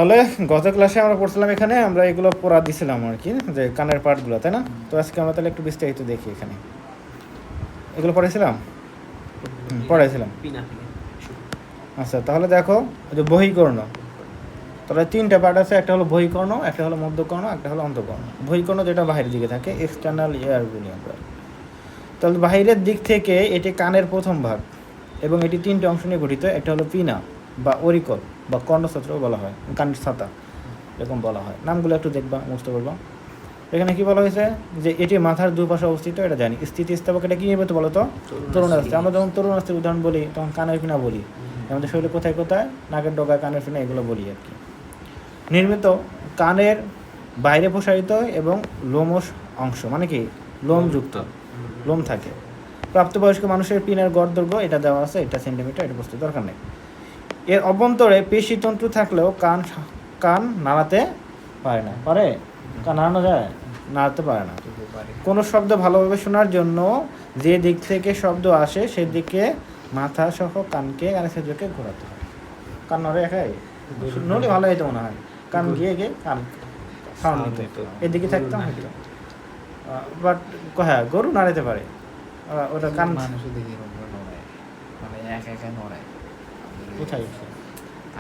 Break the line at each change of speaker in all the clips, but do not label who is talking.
তাহলে গত ক্লাসে আমরা পড়ছিলাম এখানে আমরা এগুলো পড়া দিছিলাম আর কি, যে কানের পার্টগুলো, তাই না? তো আজকে আমরা তাহলে একটু বিস্তারিত দেখি। এখানে এগুলো পড়াইছিলাম, পড়াইছিলাম। আচ্ছা, তাহলে দেখো যে বহিকর্ণ, তাহলে তিনটা পার্ট আছে। একটা হলো বহিকর্ণ, একটা হলো মধ্যকর্ণ, একটা হলো অন্তঃকর্ণ। বহিকর্ণ যেটা বাহিরের দিকে থাকে, এক্সটার্নাল ইয়ার বলি আমরা। তাহলে বাহিরের দিক থেকে এটি কানের প্রথম ভাগ এবং এটি তিনটে অংশ নিয়ে গঠিত। একটা হলো পিনা বা অরিকল বা কর্ণছত্র বলা হয়, কানের ছাতা এরকম বলা হয়। নামগুলো একটু দেখবা, মুখস্থ করবা। এখানে কি বলা হয়েছে যে এটি মাথার দুপাশে অবস্থিত, এটা জানি। স্থিতিস্থাপক এটা কী হবে তো বলো তো? তরুণাস্থি। আমরা যখন তরুণাস্থির উদাহরণ বলি তখন কানের পিনা বলি, আমাদের শরীরে কোথায় কোথায়, নাকের ডগায় কানের পিনা, এগুলো বলি আর কি। নির্মিত কানের বাইরে প্রসারিত এবং লোমশ অংশ, মানে কি লোমযুক্ত, লোম থাকে। প্রাপ্তবয়স্ক মানুষের পিনের গড় দৈর্ঘ্য এটা দেওয়া আছে, এটা সেন্টিমিটার, এটা বুঝতে দরকার নেই। এর অভ্যন্তরে পেশিতন্তু থাকলেও কান নাড়াতে পারে না। পারে? কান নাড়ানো যায়? নাড়াতে পারে না। কোনো শব্দ ভালোভাবে শোনার জন্য যে দিক থেকে শব্দ আসে সেদিকে মাথা সহ কানকে কানেশ্বরকে ঘোরাতে হয়। কান নড়ে একাই নড়লে ভালো হইতো মনে হয়। কান গিয়ে গিয়ে কান সাউন্ড নিতে, এদিকে থাকতাম হইতো। বাট হ্যাঁ, গরু নাড়াতে পারে, ওটা কান
মানুষও দেখি মানে একা একা নড়ায়।
কোথায়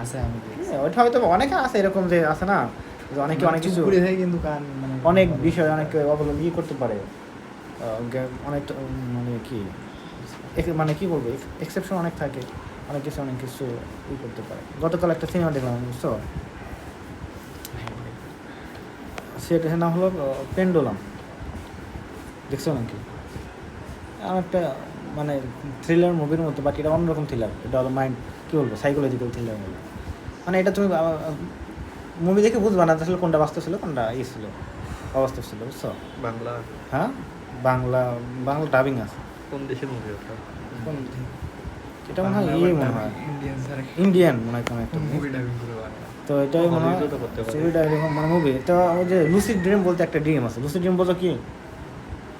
আছে আমি দেখছি।
ওইটা হয়তো অনেকে আছে এরকম, যে আছে না, যে অনেকে অনেক কিছু
ঘুরে থাকে কিন্তু কান মানে
অনেক বিষয় অনেক অবলম্বন করতে পারে। অনেক মানে কি মানে কি বলবো, এক্সেপশন অনেক থাকে, অনেক কিছু করতে পারে। গতকাল একটা সিনেমা দেখলাম, বুঝছো? সেটার নাম হলো পেন্ডুলাম। দেখছো নাকি? একটা মানে থ্রিলার মুভির মতো, বাট এটা অন্যরকম থ্রিলার। এটা হলো মাইন্ড, কী বলবো, সাইকোলজিক্যাল থ্রিলার মুভি। মানে এটা তুমি মুভি দেখে বুঝবা না আসলে কোনটা বাস্তব ছিল, কোনটা ছিল অবাস্তব ছিল, বুঝছো?
বাংলা?
হ্যাঁ, বাংলা ডাবিং আছে।
কোন দেশের মুভি ওটা?
এটা মনে হয় মনে হয় ইন্ডিয়ান মনে হয় কোনো একটা মুভি ডাবিং করে বানায়। তো এটাই মনে হয় ছবিটা এরকম মানে মুভি। তো ওই যে লুসিড ড্রিম বলতে একটা ড্রিম আছে। লুসিড ড্রিম বলছো কি?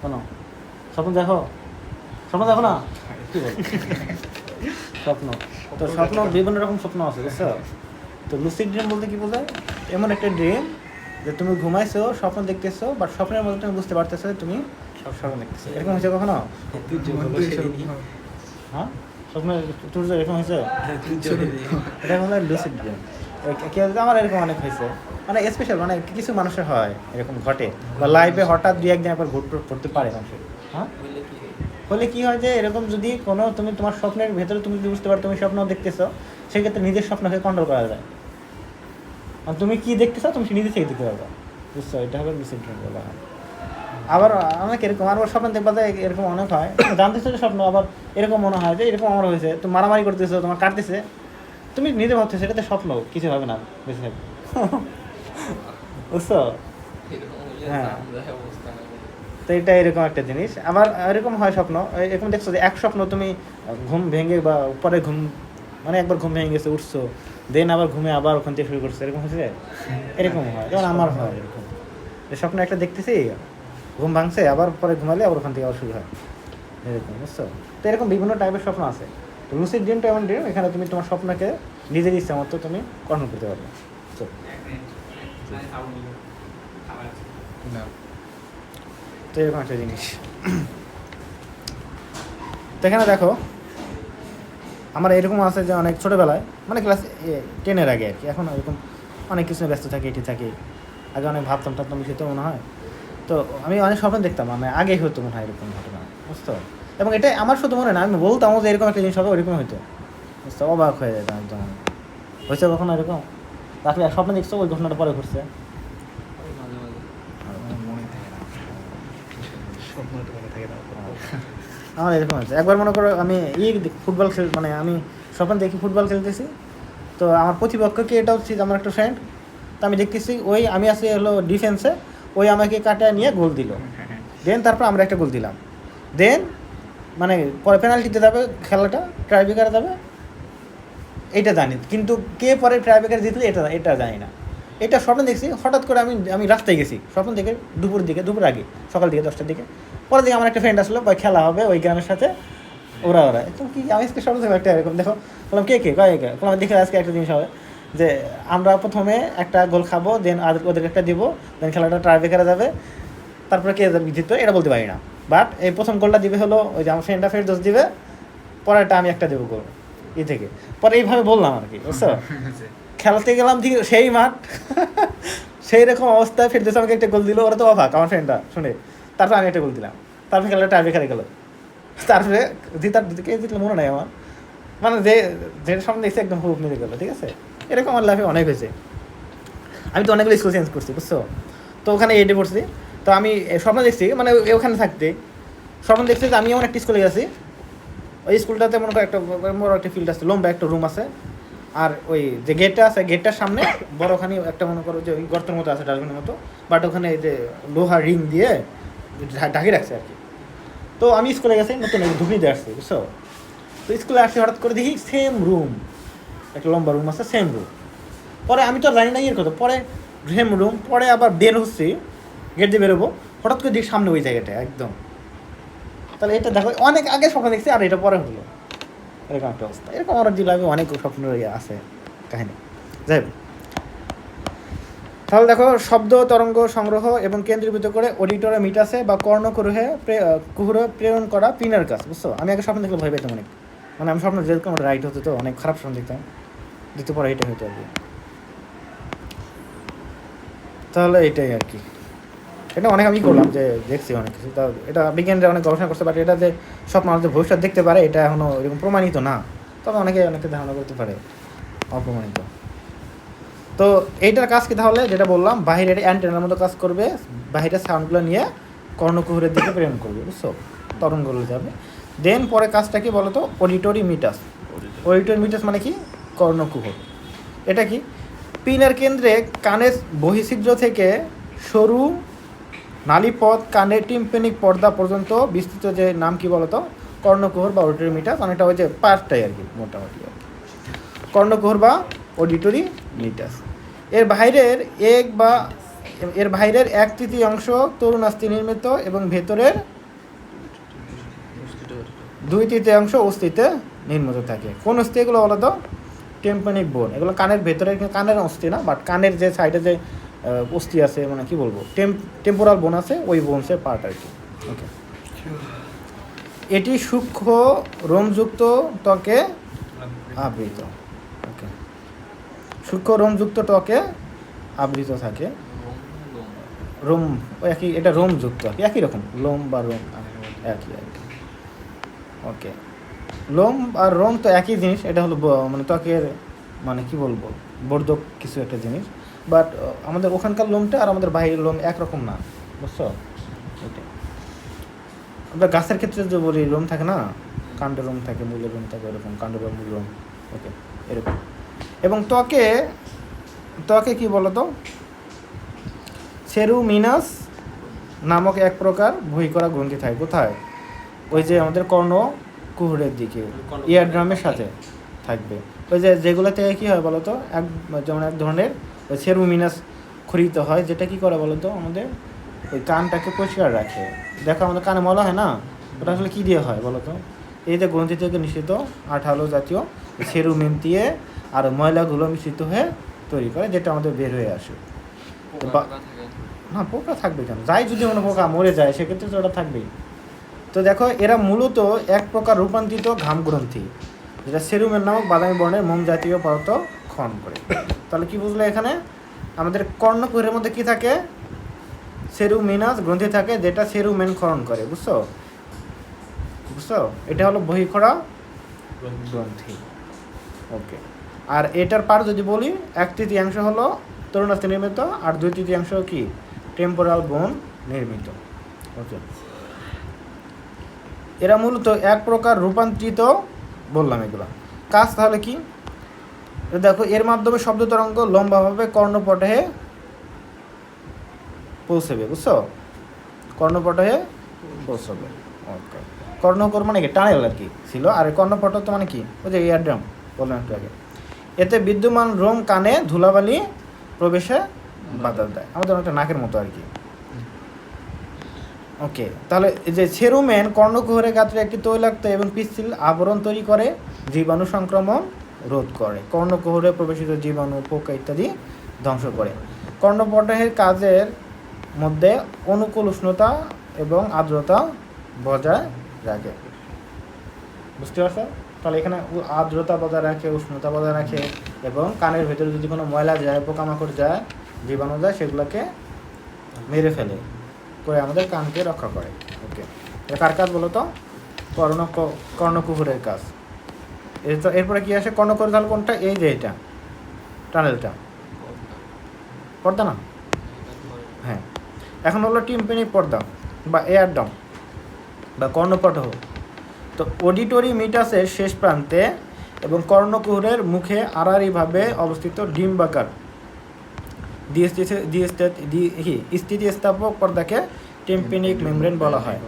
কোনো স্বপ্ন দেখো? স্বপ্ন দেখো না? কি বল স্বপ্ন? তো স্বপ্ন বিভিন্ন রকম স্বপ্ন আছে, বুঝছো? তো লুসিড ড্রিম বলতে কি বোঝায়? এমন একটা ড্রিম যে তুমি ঘুমাইছো, স্বপ্ন দেখতেছো, বাট স্বপ্নের মধ্যে তুমি বুঝতে পারতেছো তুমি সব স্বপ্ন দেখতেছো। এরকম হয়েছে কখনো? হ্যাঁ, স্বপ্নের ট্যুর এরকম হয়েছে? এটা হলো লুসিড ড্রিম। আমার এরকম অনেক হয়েছে, মানে স্পেশাল, মানে কিছু মানুষের হয় এরকম ঘটে, বা লাইফে হঠাৎ দুই একদিন একবার ঘটতে পারে মানুষের। হ্যাঁ, হলে কি হয় যে এরকম যদি কোনো তুমি তোমার স্বপ্নের ভেতরে তুমি যদি বুঝতে পারো তুমি স্বপ্ন দেখতেছো, সেক্ষেত্রে নিজের স্বপ্নকে কন্ট্রোল করা যায়। আর তুমি কি দেখতেছো তুমি নিজে থেকে দেখতে পারবে, বুঝছো? এটা হলো লুসিড ড্রিম বলা হয়। আবার অনেক এরকম আর স্বপ্ন দেখবা যায়, এরকম অনেক হয়, জানতেছো যে স্বপ্ন, আবার এরকম মনে হয় যে এরকম আমার হয়েছে, তুমি মারামারি করতেছো, তোমার কাটতেছে, তুমি নিজে ভাবতেছো এটাতে স্বপ্ন, কিছু হবে না, বেঁচে থাকবে। বুঝছো? হ্যাঁ, তো এটা এরকম একটা জিনিস। আবার এরকম হয় স্বপ্ন, এরকম দেখছো যে এক স্বপ্ন তুমি ঘুম ভেঙে বা পরে ঘুম, মানে একবার ঘুম ভেঙে গেছে, উঠছো, দেন আবার ঘুমে আবার ওখান থেকে শুরু করছে, এরকম হয়েছে? এরকম হয়, যেমন আমার হয় এরকম, যে স্বপ্ন একটা দেখতেছি, ঘুম ভাঙছে, আবার পরে ঘুমালে আবার ওখান থেকে আবার শুরু হয়, এরকম, বুঝছো? তো এরকম বিভিন্ন টাইপের স্বপ্ন আছে। তো লুসিড ড্রিমটা এমন ড্রিম, এখানে তুমি তোমার স্বপ্নকে নিজের ইচ্ছা মতো তুমি কন্ট্রোল করতে পারবে। তো এরকম একটা জিনিস। তো এখানে দেখো আমার এরকম আছে যে অনেক ছোটোবেলায়, মানে ক্লাস 10-এর আগে আর কি, এখন এরকম অনেক কিছু ব্যস্ত থাকি, এটি থাকি, আগে অনেক ভাবতাম বিষয়তে মনে হয়। তো আমি অনেক স্বপ্ন দেখতাম, মানে আগেই হতো মনে হয় এরকম ঘটনা, বুঝতো? এবং এটা আমার শুধু মনে না, আমি বলতাম যে এরকম একটা জিনিস হবে, ওইরকম হইতো, বুঝতো? অবাক হয়ে যেতাম একদম। হয়েছে কখনো এরকম? আপনি স্বপ্ন দেখছো ওই ঘটনাটা পরে ঘটছে? আমার এরকম হয়েছে একবার, মনে করো আমি ফুটবল মানে আমি স্বপ্ন দেখি ফুটবল খেলতেছি, তো আমার প্রতিপক্ষকে, এটা হচ্ছে আমার একটা ফ্রেন্ড, তো আমি দেখতেছি ওই আমি আছি হলো ডিফেন্সে, ওই আমাকে কাটায় নিয়ে গোল দিল, দেন তারপর আমরা একটা গোল দিলাম, দেন মানে পরে পেনাল্টিতে যাবে, খেলাটা ট্রাইব্রেকারে যাবে, এইটা জানি, কিন্তু কে পরে ট্রাইব্রেকারে জিতলে এটা জানি না। এটা স্বপ্ন দেখছি, হঠাৎ করে আমি রাস্তায় গেছি স্বপ্ন দেখে, দুপুর আগে, সকাল দিকে 10টার দিকে, পরে দিকে আমার একটা ফ্রেন্ড আসলো, খেলা হবে ওই গ্রামের সাথে, ওরা একদম কি আমি আজকে স্বপ্ন দেখো একটা এরকম, দেখো বললাম কে কয় বললাম দেখে আজকে একটা জিনিস হবে, যে আমরা প্রথমে একটা গোল খাবো, দেন ওদেরকে একটা দিব, দেন খেলাটা টাইব্রেকারে যাবে, তারপরে কে জিততো এটা বলতে পারি না। বাট এই প্রথম গোলটা দিবে হলো ওই যে আমার ফ্রেন্ডটা ফেরদৌস দিবে, পরেরটা আমি একটা দেবো গোল থেকে। পরে এইভাবে বললাম আর কি, বুঝছো? খেলাতে গেলাম ঠিক সেই মাঠ সেই রকম অবস্থায় ফেরদৌস আমাকে একটা গোল দিল, ওরা তো অবাক আমার ফ্রেন্ডটা শুনে। তারপরে আমি একটা গোল দিলাম, তারপরে খেলাটা টাইব্রেকারে গেল। তারপরে কে জিতলো মনে নাই আমার, মানে যে সামনে দেখছি একদম হুপ মিলে গেলো, ঠিক আছে? এরকম আমার লাইফে অনেক হয়েছে। আমি তো অনেকগুলো স্কুল চেঞ্জ করছি, বুঝছো? তো ওখানে এইটে পড়ছি। তো আমি স্বপ্ন দেখছি, মানে ওখানে থাকতে স্বপ্ন দেখছি যে আমি এমন একটা স্কুলে গেছি, ওই স্কুলটাতে মনে করো একটা বড় একটা ফিল্ড আছে, লম্বা একটা রুম আছে, আর ওই যে গেটটা আছে গেটটার সামনে বড়খানি একটা মনে করো যে ওই গর্তের মতো আছে, ডাস্টবিনের মতো, বাট ওখানে এই যে লোহার রিং দিয়ে ঢাকি রাখছে আর কি। তো আমি স্কুলে গেছি, নতুন ধুবনিতে আসছি, বুঝছো? তো স্কুলে আসছি, হঠাৎ করে দেখি সেম রুম, একটা লম্বা রুম আছে, সেম রুম। পরে আমি তো জানি না এর কথা, পরে সেম রুম, পরে আবার বের হচ্ছি, গেট দিয়ে বেরোবো, হঠাৎ করে দেখি সামনে ওই জায়গাটা একদম। তাহলে এটা দেখো অনেক আগে স্বপ্ন দেখছি, আর এটা পরে হলো, এরকম একটা অবস্থা। এরকম আমার জীবনে অনেক স্বপ্ন আছে কাহিনী। যাই হোক, তাহলে দেখো শব্দ তরঙ্গ সংগ্রহ এবং কেন্দ্রীভূত করে অডিটরে মিটাসে বা কর্ণকুহরে কুহুরে প্রেরণ করা পিনের কাজ, বুঝছো? আমি আগে স্বপ্ন দেখলে ভয় পেতাম অনেক, মানে আমি স্বপ্ন যেরকম রাইট হতো, তো অনেক খারাপ স্বপ্ন দেখতাম, দ্বিতীয় পরে এটা হতো আর কি। তাহলে এটাই আর কি, এটা অনেক আমি করলাম যে দেখছি অনেক কিছু। তা এটা বিজ্ঞানীরা অনেক গবেষণা করতে পারে, এটা যে সব মানুষ যে ভবিষ্যৎ দেখতে পারে এটা এখনও এরকম প্রমাণিত না, তবে অনেকে ধারণা করতে পারে অপ্রমাণিত। তো এইটার কাজ কি তাহলে, যেটা বললাম বাহিরের অ্যান্টেনার মতো কাজ করবে, বাহিরের সাউন্ডগুলো নিয়ে কর্ণকুহরের দিকে প্রেরণ করবে, বুঝছো? তরঙ্গগুলো যাবে। দেন পরে কাজটা কি বলো তো, অডিটরি মিটাস। অডিটরি মিটাস মানে কি, কর্ণকুহর। এটা কি, পিনের কেন্দ্রে কানের বহিঃছিদ্র থেকে সরু নালীপথ কানের টিম্পেনিক পর্দা পর্যন্ত বিস্তৃত যে নাম কি বলতো, কর্ণকুহর বা অডিটরি মিটাস, অনেকটা ওই যে পার্টটাই আর কি মোটামুটি আর কি। কর্ণকুহর বা অডিটরি মিটাস। এর বাইরের 1/3 তরুণাস্থি নির্মিত এবং ভেতরের 2/3 অস্থিতে নির্মিত থাকে। কোন অস্থি এগুলো বলতো, টিম্পানিক বোন। এগুলো কানের ভেতরে, কানের অস্থি না, বাট কানের যে সাইডে যে অস্থি আছে, মানে কি বলবো, টেম্পোরাল বোন আছে, ওই বোনসের পার্ট আর কি। ওকে, এটি সূক্ষ্ম রোমযুক্ত ত্বকে আবৃত। ওকে, সূক্ষ্ম রোমযুক্ত ত্বকে আবৃত থাকে। রোম একই, এটা রোমযুক্ত আর কি, একই রকম, লোম বা রোম একই আর কি। ওকে, লোম আর রোম তো একই জিনিস, এটা হলো মানে ত্বকের, মানে কি বলবো, বর্ধক কিছু একটা জিনিস। বাট আমাদের ওখানকার লোমটা আর আমাদের বাইরের লোম একরকম না, বুঝছো? ওইটাই আমরা গাছের ক্ষেত্রে যে বলি লোম থাকে না, কাণ্ডের লোম থাকে, মূলের লোম থাকে, এরকম কাণ্ড বা মূল লোম। ওকে, এরকম। এবং ত্বকে কি বলতো, সেরুমিনাস নামক এক প্রকার বহি করা গ্রন্থি থাকে। কোথায়? ওই যে আমাদের কর্ণকুহরের দিকে, ইয়ারড্রামের সাথে থাকবে। ওই যে যেগুলো থেকে কী হয় বলতো, যেমন এক ধরনের ওই সেরুমিনাস খরিত হয়, যেটা কি করে বলতো, আমাদের ওই কানটাকে পরিষ্কার রাখে। দেখো আমাদের কানে মলা হয় না, ওটা আসলে কী দিয়ে হয় বলতো, এই যে গ্রন্থি থেকে নিঃসৃত আঠালো জাতীয় সেরুমিন দিয়ে আর ময়লাগুলো মিশ্রিত হয়ে তৈরি করে, যেটা আমাদের বের হয়ে আসে। না, পোকা থাকবে কেন? যাই যদি কোনো পোকা মরে যায় সেক্ষেত্রে তো ওটা থাকবেই। তো দেখো, এরা মূলত এক প্রকার রূপান্তরিত ঘাম গ্রন্থি, যেটা সেরুমেন নামক বাদামি বর্ণের মোম জাতীয় পদার্থ ক্ষরণ করে। তাহলে কি বুঝলে, এখানে আমাদের কর্ণকুহরের মধ্যে কি থাকে, সেরুমিনাস গ্রন্থি থাকে, যেটা সেরুমেন ক্ষরণ করে, বুঝছো? এটা হলো বহিঃক্ষরা গ্রন্থি। ওকে, আর এটার পার যদি বলি, 1/3 হলো তরুণাস্থি নির্মিত, আর 2/3 কি, টেম্পোরাল বোন নির্মিত। ওকে, এরা মূলত এক প্রকার রূপান্তরিত, বললাম এগুলো কাজ। তাহলে কি, দেখো এর মাধ্যমে শব্দ তরঙ্গ লম্বাভাবে কর্ণপটে পৌঁছবে, বুঝছো? কর্ণপটে পৌঁছবে। ওকে, কর্ণকর মানে কি, টানেল আর কি ছিল, আর কর্ণপট তো মানে কি, ওই যে ইয়ারড্রাম বললাম একটু আগে। এতে বিদ্যমান রোম কানে ধুলাবালি প্রবেশে বাধা দেয়, আমাদের একটা নাকের মতো আর কি। ওকে, তাহলে এই যে সেরুমেন কর্ণকুহরের গাত্রে একটি তৈলাক্ত এবং পিচ্ছিল আবরণ তৈরি করে জীবাণু সংক্রমণ রোধ করে, কর্ণকুহরে প্রবেশিত জীবাণু, পোকা ইত্যাদি ধ্বংস করে। কর্ণপটহের কাজের মধ্যে অনুকূল উষ্ণতা এবং আর্দ্রতা বজায় রাখে। বুঝতে পারছো? তাহলে এখানে আর্দ্রতা বজায় রাখে, উষ্ণতা বজায় রাখে, এবং কানের ভেতরে যদি কোনো ময়লা যায়, পোকামাকড় যায়, জীবাণু যায়, সেগুলোকে মেরে ফেলে, করে আমাদের কানকে রক্ষা করে। ওকে, এটা কার কাজ বলো তো? কর্ণকুহরের কাজ। এরপরে কি আসে? কর্ণকুহর তাহলে কোনটা? এই যে এটা টানেলটা, পর্দা না? হ্যাঁ। এখন হলো টিম্পানিক পর্দা বা এয়ার ডাম বা কর্ণপটহ। তো অডিটরি মিটাসের শেষ প্রান্তে এবং কর্ণকুহরের মুখে আড়াআড়িভাবে অবস্থিত ডিম্বাকার স্থিতিস্থাপক পর্দাকে টিম্পানিক মেমব্রেন বলা হয়।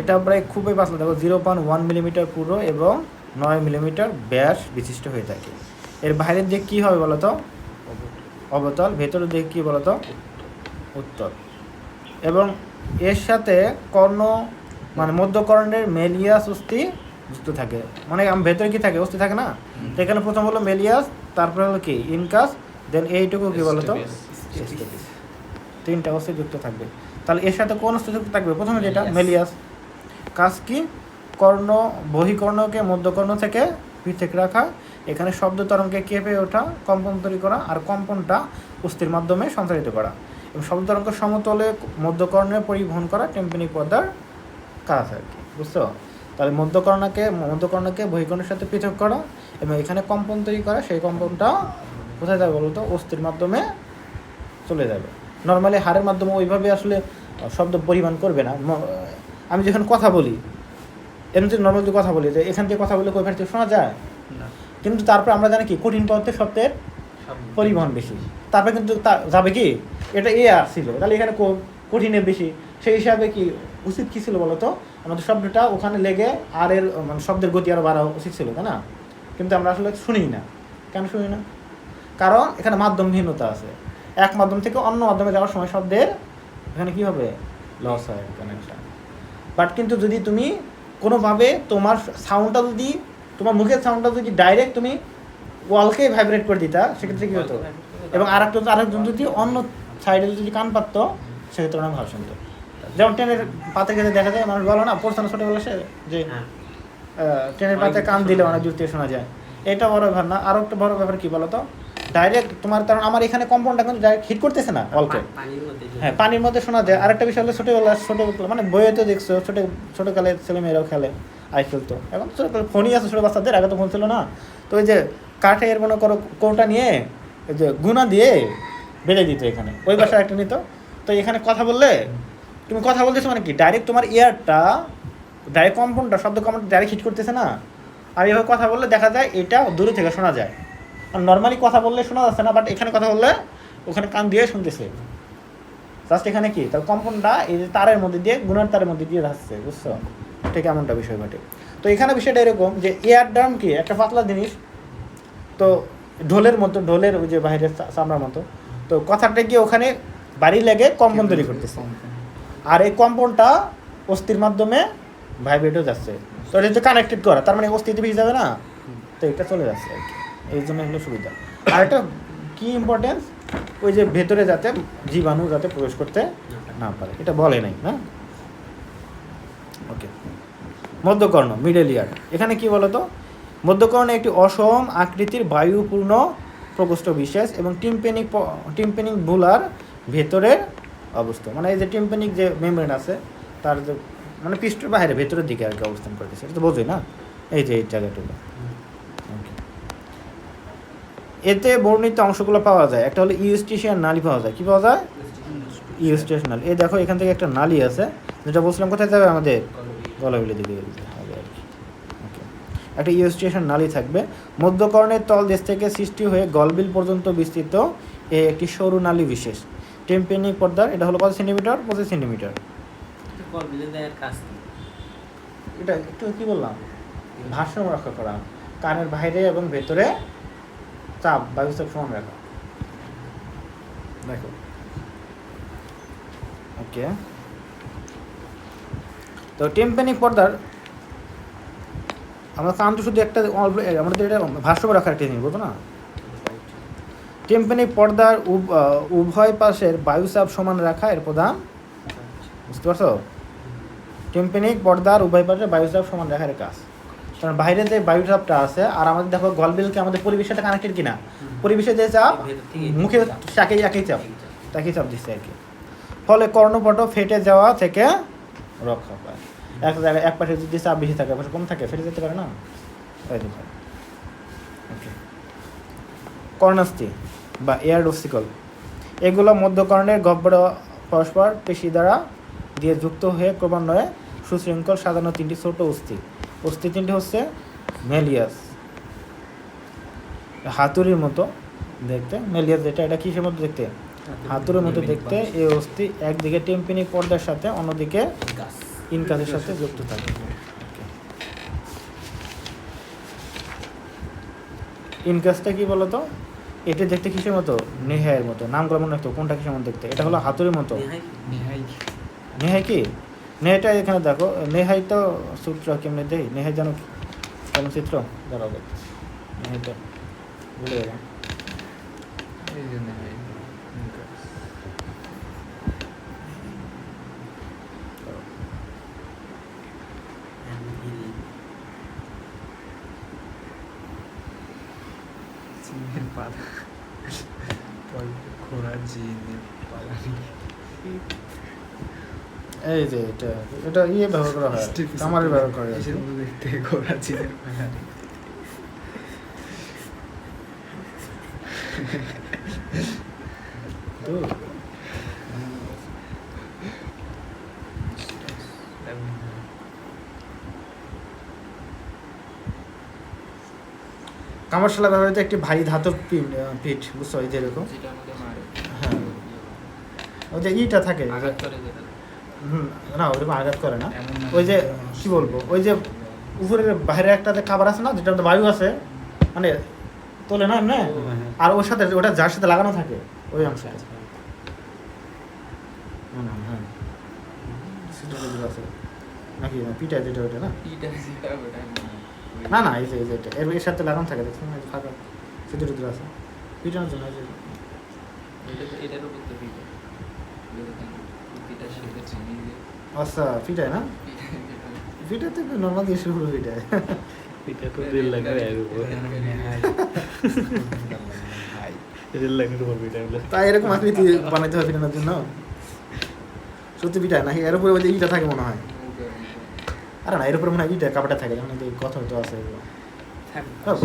এটা প্রায় খুবই পাতলা, দেখো 0.1 মিলিমিটার পুরো এবং 9 মিলিমিটার ব্যাস বিশিষ্ট হয়ে থাকে। এর বাইরের দিক কী হবে বলতো? অবতল। ভেতরের দিক কী বলতো? উত্তল। এবং এর সাথে মানে মধ্যকর্ণের মেলিয়াস অস্থি যুক্ত থাকে। মানে ভেতরে কি থাকে? অস্থি থাকে না? তো এখানে প্রথম হলো মেলিয়াস, তারপরে হলো কি ইনকাস, দেন এইটুকু কি বলতো? স্টেপিস। 3টা অস্থি যুক্ত থাকবে। তাহলে এর সাথে কোন অস্থি যুক্ত থাকবে? প্রথমে যেটা মেলিয়াস। কাজ কি? বহিকর্ণকে মধ্যকর্ণ থেকে পৃথক রাখা, এখানে শব্দ তরঙ্গে কেঁপে ওঠা, কম্পন তৈরি করা, আর কম্পনটা অস্থির মাধ্যমে সঞ্চারিত করা, এবং শব্দ তরঙ্গ সমতলে মধ্যকর্ণে পরিবহন করা টিম্পানিক পর্দার কাজ আর কি। বুঝছো? তাহলে মধ্যকর্ণকে বহিকর্ণের সাথে পৃথক করা এবং এখানে কম্পন তৈরি করা, সেই কম্পনটা কোথায় যাবে বলতো? অস্থির মাধ্যমে চলে যাবে। নর্মালি হাড়ের মাধ্যমে ওইভাবে আসলে শব্দ পরিমাণ করবে না। আমি যখন কথা বলি, এমনি নর্মাল যে কথা বলি, যে এখান থেকে কথা বলে কই ভাষা শোনা যায় না, কিন্তু তারপর আমরা জানি কি কঠিন পদার্থের শব্দের পরিবহন বেশি, তারপরে কিন্তু যাবে কি এটা আর ছিল, তাহলে এখানে কঠিনের বেশি, সেই হিসাবে কি উচিত কী ছিল বলতো? আমাদের শব্দটা ওখানে লেগে আর এর মানে শব্দের গতি আরও বাড়া উচিত ছিল, তাই না? কিন্তু আমরা আসলে শুনি না। কেন শুনি না? কারণ এখানে মাধ্যমহীনতা আছে। এক মাধ্যম থেকে অন্য মাধ্যমে যাওয়ার সময় শব্দের এখানে কী হবে? লস হয় কানেকশন। বাট কিন্তু যদি তুমি কোনোভাবে তোমার সাউন্ডটা যদি, তোমার মুখের সাউন্ডটা যদি ডাইরেক্ট তুমি ওয়ালকেই ভাইব্রেট করে দিতা, সেক্ষেত্রে কী হতো? এবং আরেকজন যদি অন্য সাইডে যদি কান পাততো, সেক্ষেত্রে অনেক ভালো শুনতো। যেমন ট্রেনের পাতে ক্ষেত্রে দেখা যায়, মানুষ বলো না পড়ছে না ছোটোবেলা সে যে ট্রেনের পাতে কান দিলে অনেক জোর থেকে শোনা যায়। এটা বড় ব্যাপার না। আরও একটা বড় ব্যাপার কী বলো তো? ডাইরেক্ট তোমার, কারণ আমার এখানে কম্পাউন্ডটা কিন্তু ডাইরেক্ট হিট করতেছে না ওয়ালকে। হ্যাঁ, পানির মধ্যে শোনা যায়। আরেকটা বিষয় হলো ছোটোবেলা মানে বইয়ে তো দেখছো ছোটোকালে ছেলেমেয়েরাও খেলে, খেলতো। এখন ছোটোকালে ফোনই আছে ছোটো বাচ্চাদের, আগে তো ফোন ছিল না। তো ওই যে কাঠের মনে করো কৌটা নিয়ে ওই যে গুণা দিয়ে বেঁধে দিত, এখানে ওই বাসায় একটা নিত। তো এখানে কথা বললে, তুমি কথা বলতেছো মানে কি ডাইরেক্ট তোমার ইয়ারটা ডাইরেক্ট কম্পাউন্ডটা শব্দ কম্পাউন্ড ডাইরেক্ট হিট করতেছে না। আর এভাবে কথা বললে দেখা যায় এটা দূরে থেকে শোনা যায়। আর নর্মালি কথা বললে শোনা যাচ্ছে না, বাট এখানে কথা বললে ওখানে কান দিয়ে শুনতেছে। জাস্ট এখানে কি তার কম্পনটা এই যে তারের মধ্যে দিয়ে, গুণার তারের মধ্যে দিয়ে যাচ্ছে। বুঝছো? ঠিক এমনটা বিষয় ঘটে। তো এখানে বিষয়টা এরকম যে এয়ার ড্রাম কি একটা পাতলা জিনিস, তো ঢোলের মতো, ঢোলের ওই যে বাইরের চামড়ার মতো, তো কথাটা গিয়ে ওখানে বাড়ি লেগে কম্পন তৈরি করতেছে, আর এই কম্পনটা অস্থির মাধ্যমে ভাইব্রেটও যাচ্ছে। তো এটা হচ্ছে কানেক্টেড করা, তার মানে অস্থিতে ভিজে যাবে না, তো এটা চলে যাচ্ছে আর কি। এই জন্য এগুলো সুবিধা। আর একটা কি ইম্পর্টেন্স, ওই যে ভেতরে যাতে জীবাণু যাতে প্রবেশ করতে না পারে, এটা বলে নাই না। ওকে, মধ্যকর্ণ মিডল ইয়ার। এখানে কি বলতো? মধ্যকর্ণে একটি অসম আকৃতির বায়ুপূর্ণ প্রকোষ্ঠ বিশেষ এবং টিম্পানিক বুলার ভেতরের অবস্থা, মানে এই যে টিম্পানিক যে মেমব্রেন আছে তার যে মানে পৃষ্ঠের বাইরে ভেতরের দিকে আর কি অবস্থান করতেছে, এটা তো বোঝোই না, এই যে এই জায়গাটুকু। এতে বর্ণিত অংশগুলো পাওয়া যায়। একটা হলো ইউস্টিশিয়ান নালী পাওয়া যায়। কি পাওয়া যায়? ইউস্টিশিয়ান নালী। এই দেখো এখান থেকে একটা নালী আছে, যেটা বলছিলাম কোথায় যাবে? আমাদের গলাগুলির দিকে হবে আর কি। ওকে, একটা ইউস্টিশিয়ান নালী থাকবে। মধ্যকর্ণের তলদেশ থেকে সৃষ্টি হয়ে গলবিল পর্যন্ত বিস্তৃত একটি সরু নালী বিশেষ। টিম্পানিক পর্দার এটা হলো কত সেন্টিমিটার? 25 সেন্টিমিটার। এটা একটু কি বললাম, ভারসাম্য রক্ষা করা, কানের বাইরে এবং ভেতরে চাপ বায়ু চাপ সমান রাখা। দেখো, ওকে। তো টিম্পানিক পর্দার আমরা কান তো শুধু একটা আমাদের এটা ভাষ্য রাখার একটা জিনিস বলতো না। টিম্পানিক পর্দার উভয় পাশের বায়ুচাপ সমান রাখা এর প্রধান, বুঝতে পারছো? টিম্পানিক পর্দার উভয় পাশের বায়ুচাপ সমান রাখার কাজ। কারণ বাইরে যে বায়ুচাপটা আছে আর আমাদের দেখো গলবিলকে আমাদের পরিবেশের সাথে কানেক্টেড কিনা, পরিবেশের যে চাপ মুখে একই চাপ দিচ্ছে আর কি। ফলে কর্ণপট ফেটে যাওয়া থেকে রক্ষা পায়। এক জায়গায় এক পাশে যদি চাপ বেশি থাকে, এক পাশে কম থাকে, ফেটে যেতে পারে না। ওকে, কর্ণাস্থি বা এয়ার অবস্টিকল, এগুলো মধ্যকর্ণের গহ্বরে পরস্পর পেশি দ্বারা দিয়ে যুক্ত হয়ে ক্রমান্বয়ে সুশৃঙ্খল সাজানো তিনটি ছোট অস্থি তিনটি হচ্ছে মেলিয়াস, হাতুড়ির মতো দেখতে। মেলিয়াস যেটা, এটা কিসের মতো দেখতে? হাতুড়ির মতো দেখতে। এই অস্থি একদিকে টিম্পানিক পর্দার সাথে, অন্যদিকে ইনকাসের সাথে যুক্ত থাকে। ইনকাসটা কি বলতো? এটা দেখতে কিসের মতো? নেহাইয়ের মতো। নামগুলো মনে রাখতো কোনটা কিসের মতো দেখতে। এটা হলো হাতুড়ির মতো। নেহাই কি? নেহাইটা এখানে দেখো, নেহাই তো সূত্র কেমনি দেই, নেহাই জানো কেমন চিত্র? দাঁড়াও নেহাইটা ভুলে গেলাম। এই যে এটা ইয়ে ব্যবহার করা হয়, কামারের ব্যবহার করা হয়।
দেখতে ঘোড়া চিনের
তো কামারশালা ব্যবহৃত একটি ভারী ধাতব পিঠ, বুঝছো? এই যে এরকম, হ্যাঁ, ওই যে ইটা থাকে, না ওরকম আঘাত করে না। ওই যে কি বলবো, ওই যে উপরের বাইরে একটা খাবার আছে না, যেটা বায়ু আছে, মানে তোলে না এমনি, আর ওর সাথে ওটা যার সাথে লাগানো থাকে ওই অংশ আছে। নাকি পিঠায় যেটা ওটা না, না না এই যে এটা এর সাথে লাগানো থাকে, দেখছেন না ফাঁকা সেটা ভিতরে আছে পিঠানোর জন্য। আচ্ছা, পিঠায় না, পিঠাতে নর্মাল দিয়ে শুরু পিঠায়,
পিঠা তো তেল লাগে এর উপর, তেল লাগে উপর পিঠা।
তাই এরকম আকৃতি বানাইতে হয় পিঠানোর জন্য? সত্যি পিঠায় নাকি এর উপরে ওই যে ইটা থাকে মনে হয়? আরে না, এর উপরে মনে হয় ইটা কাপড়টা থাকে, যেমন কথা তো আছে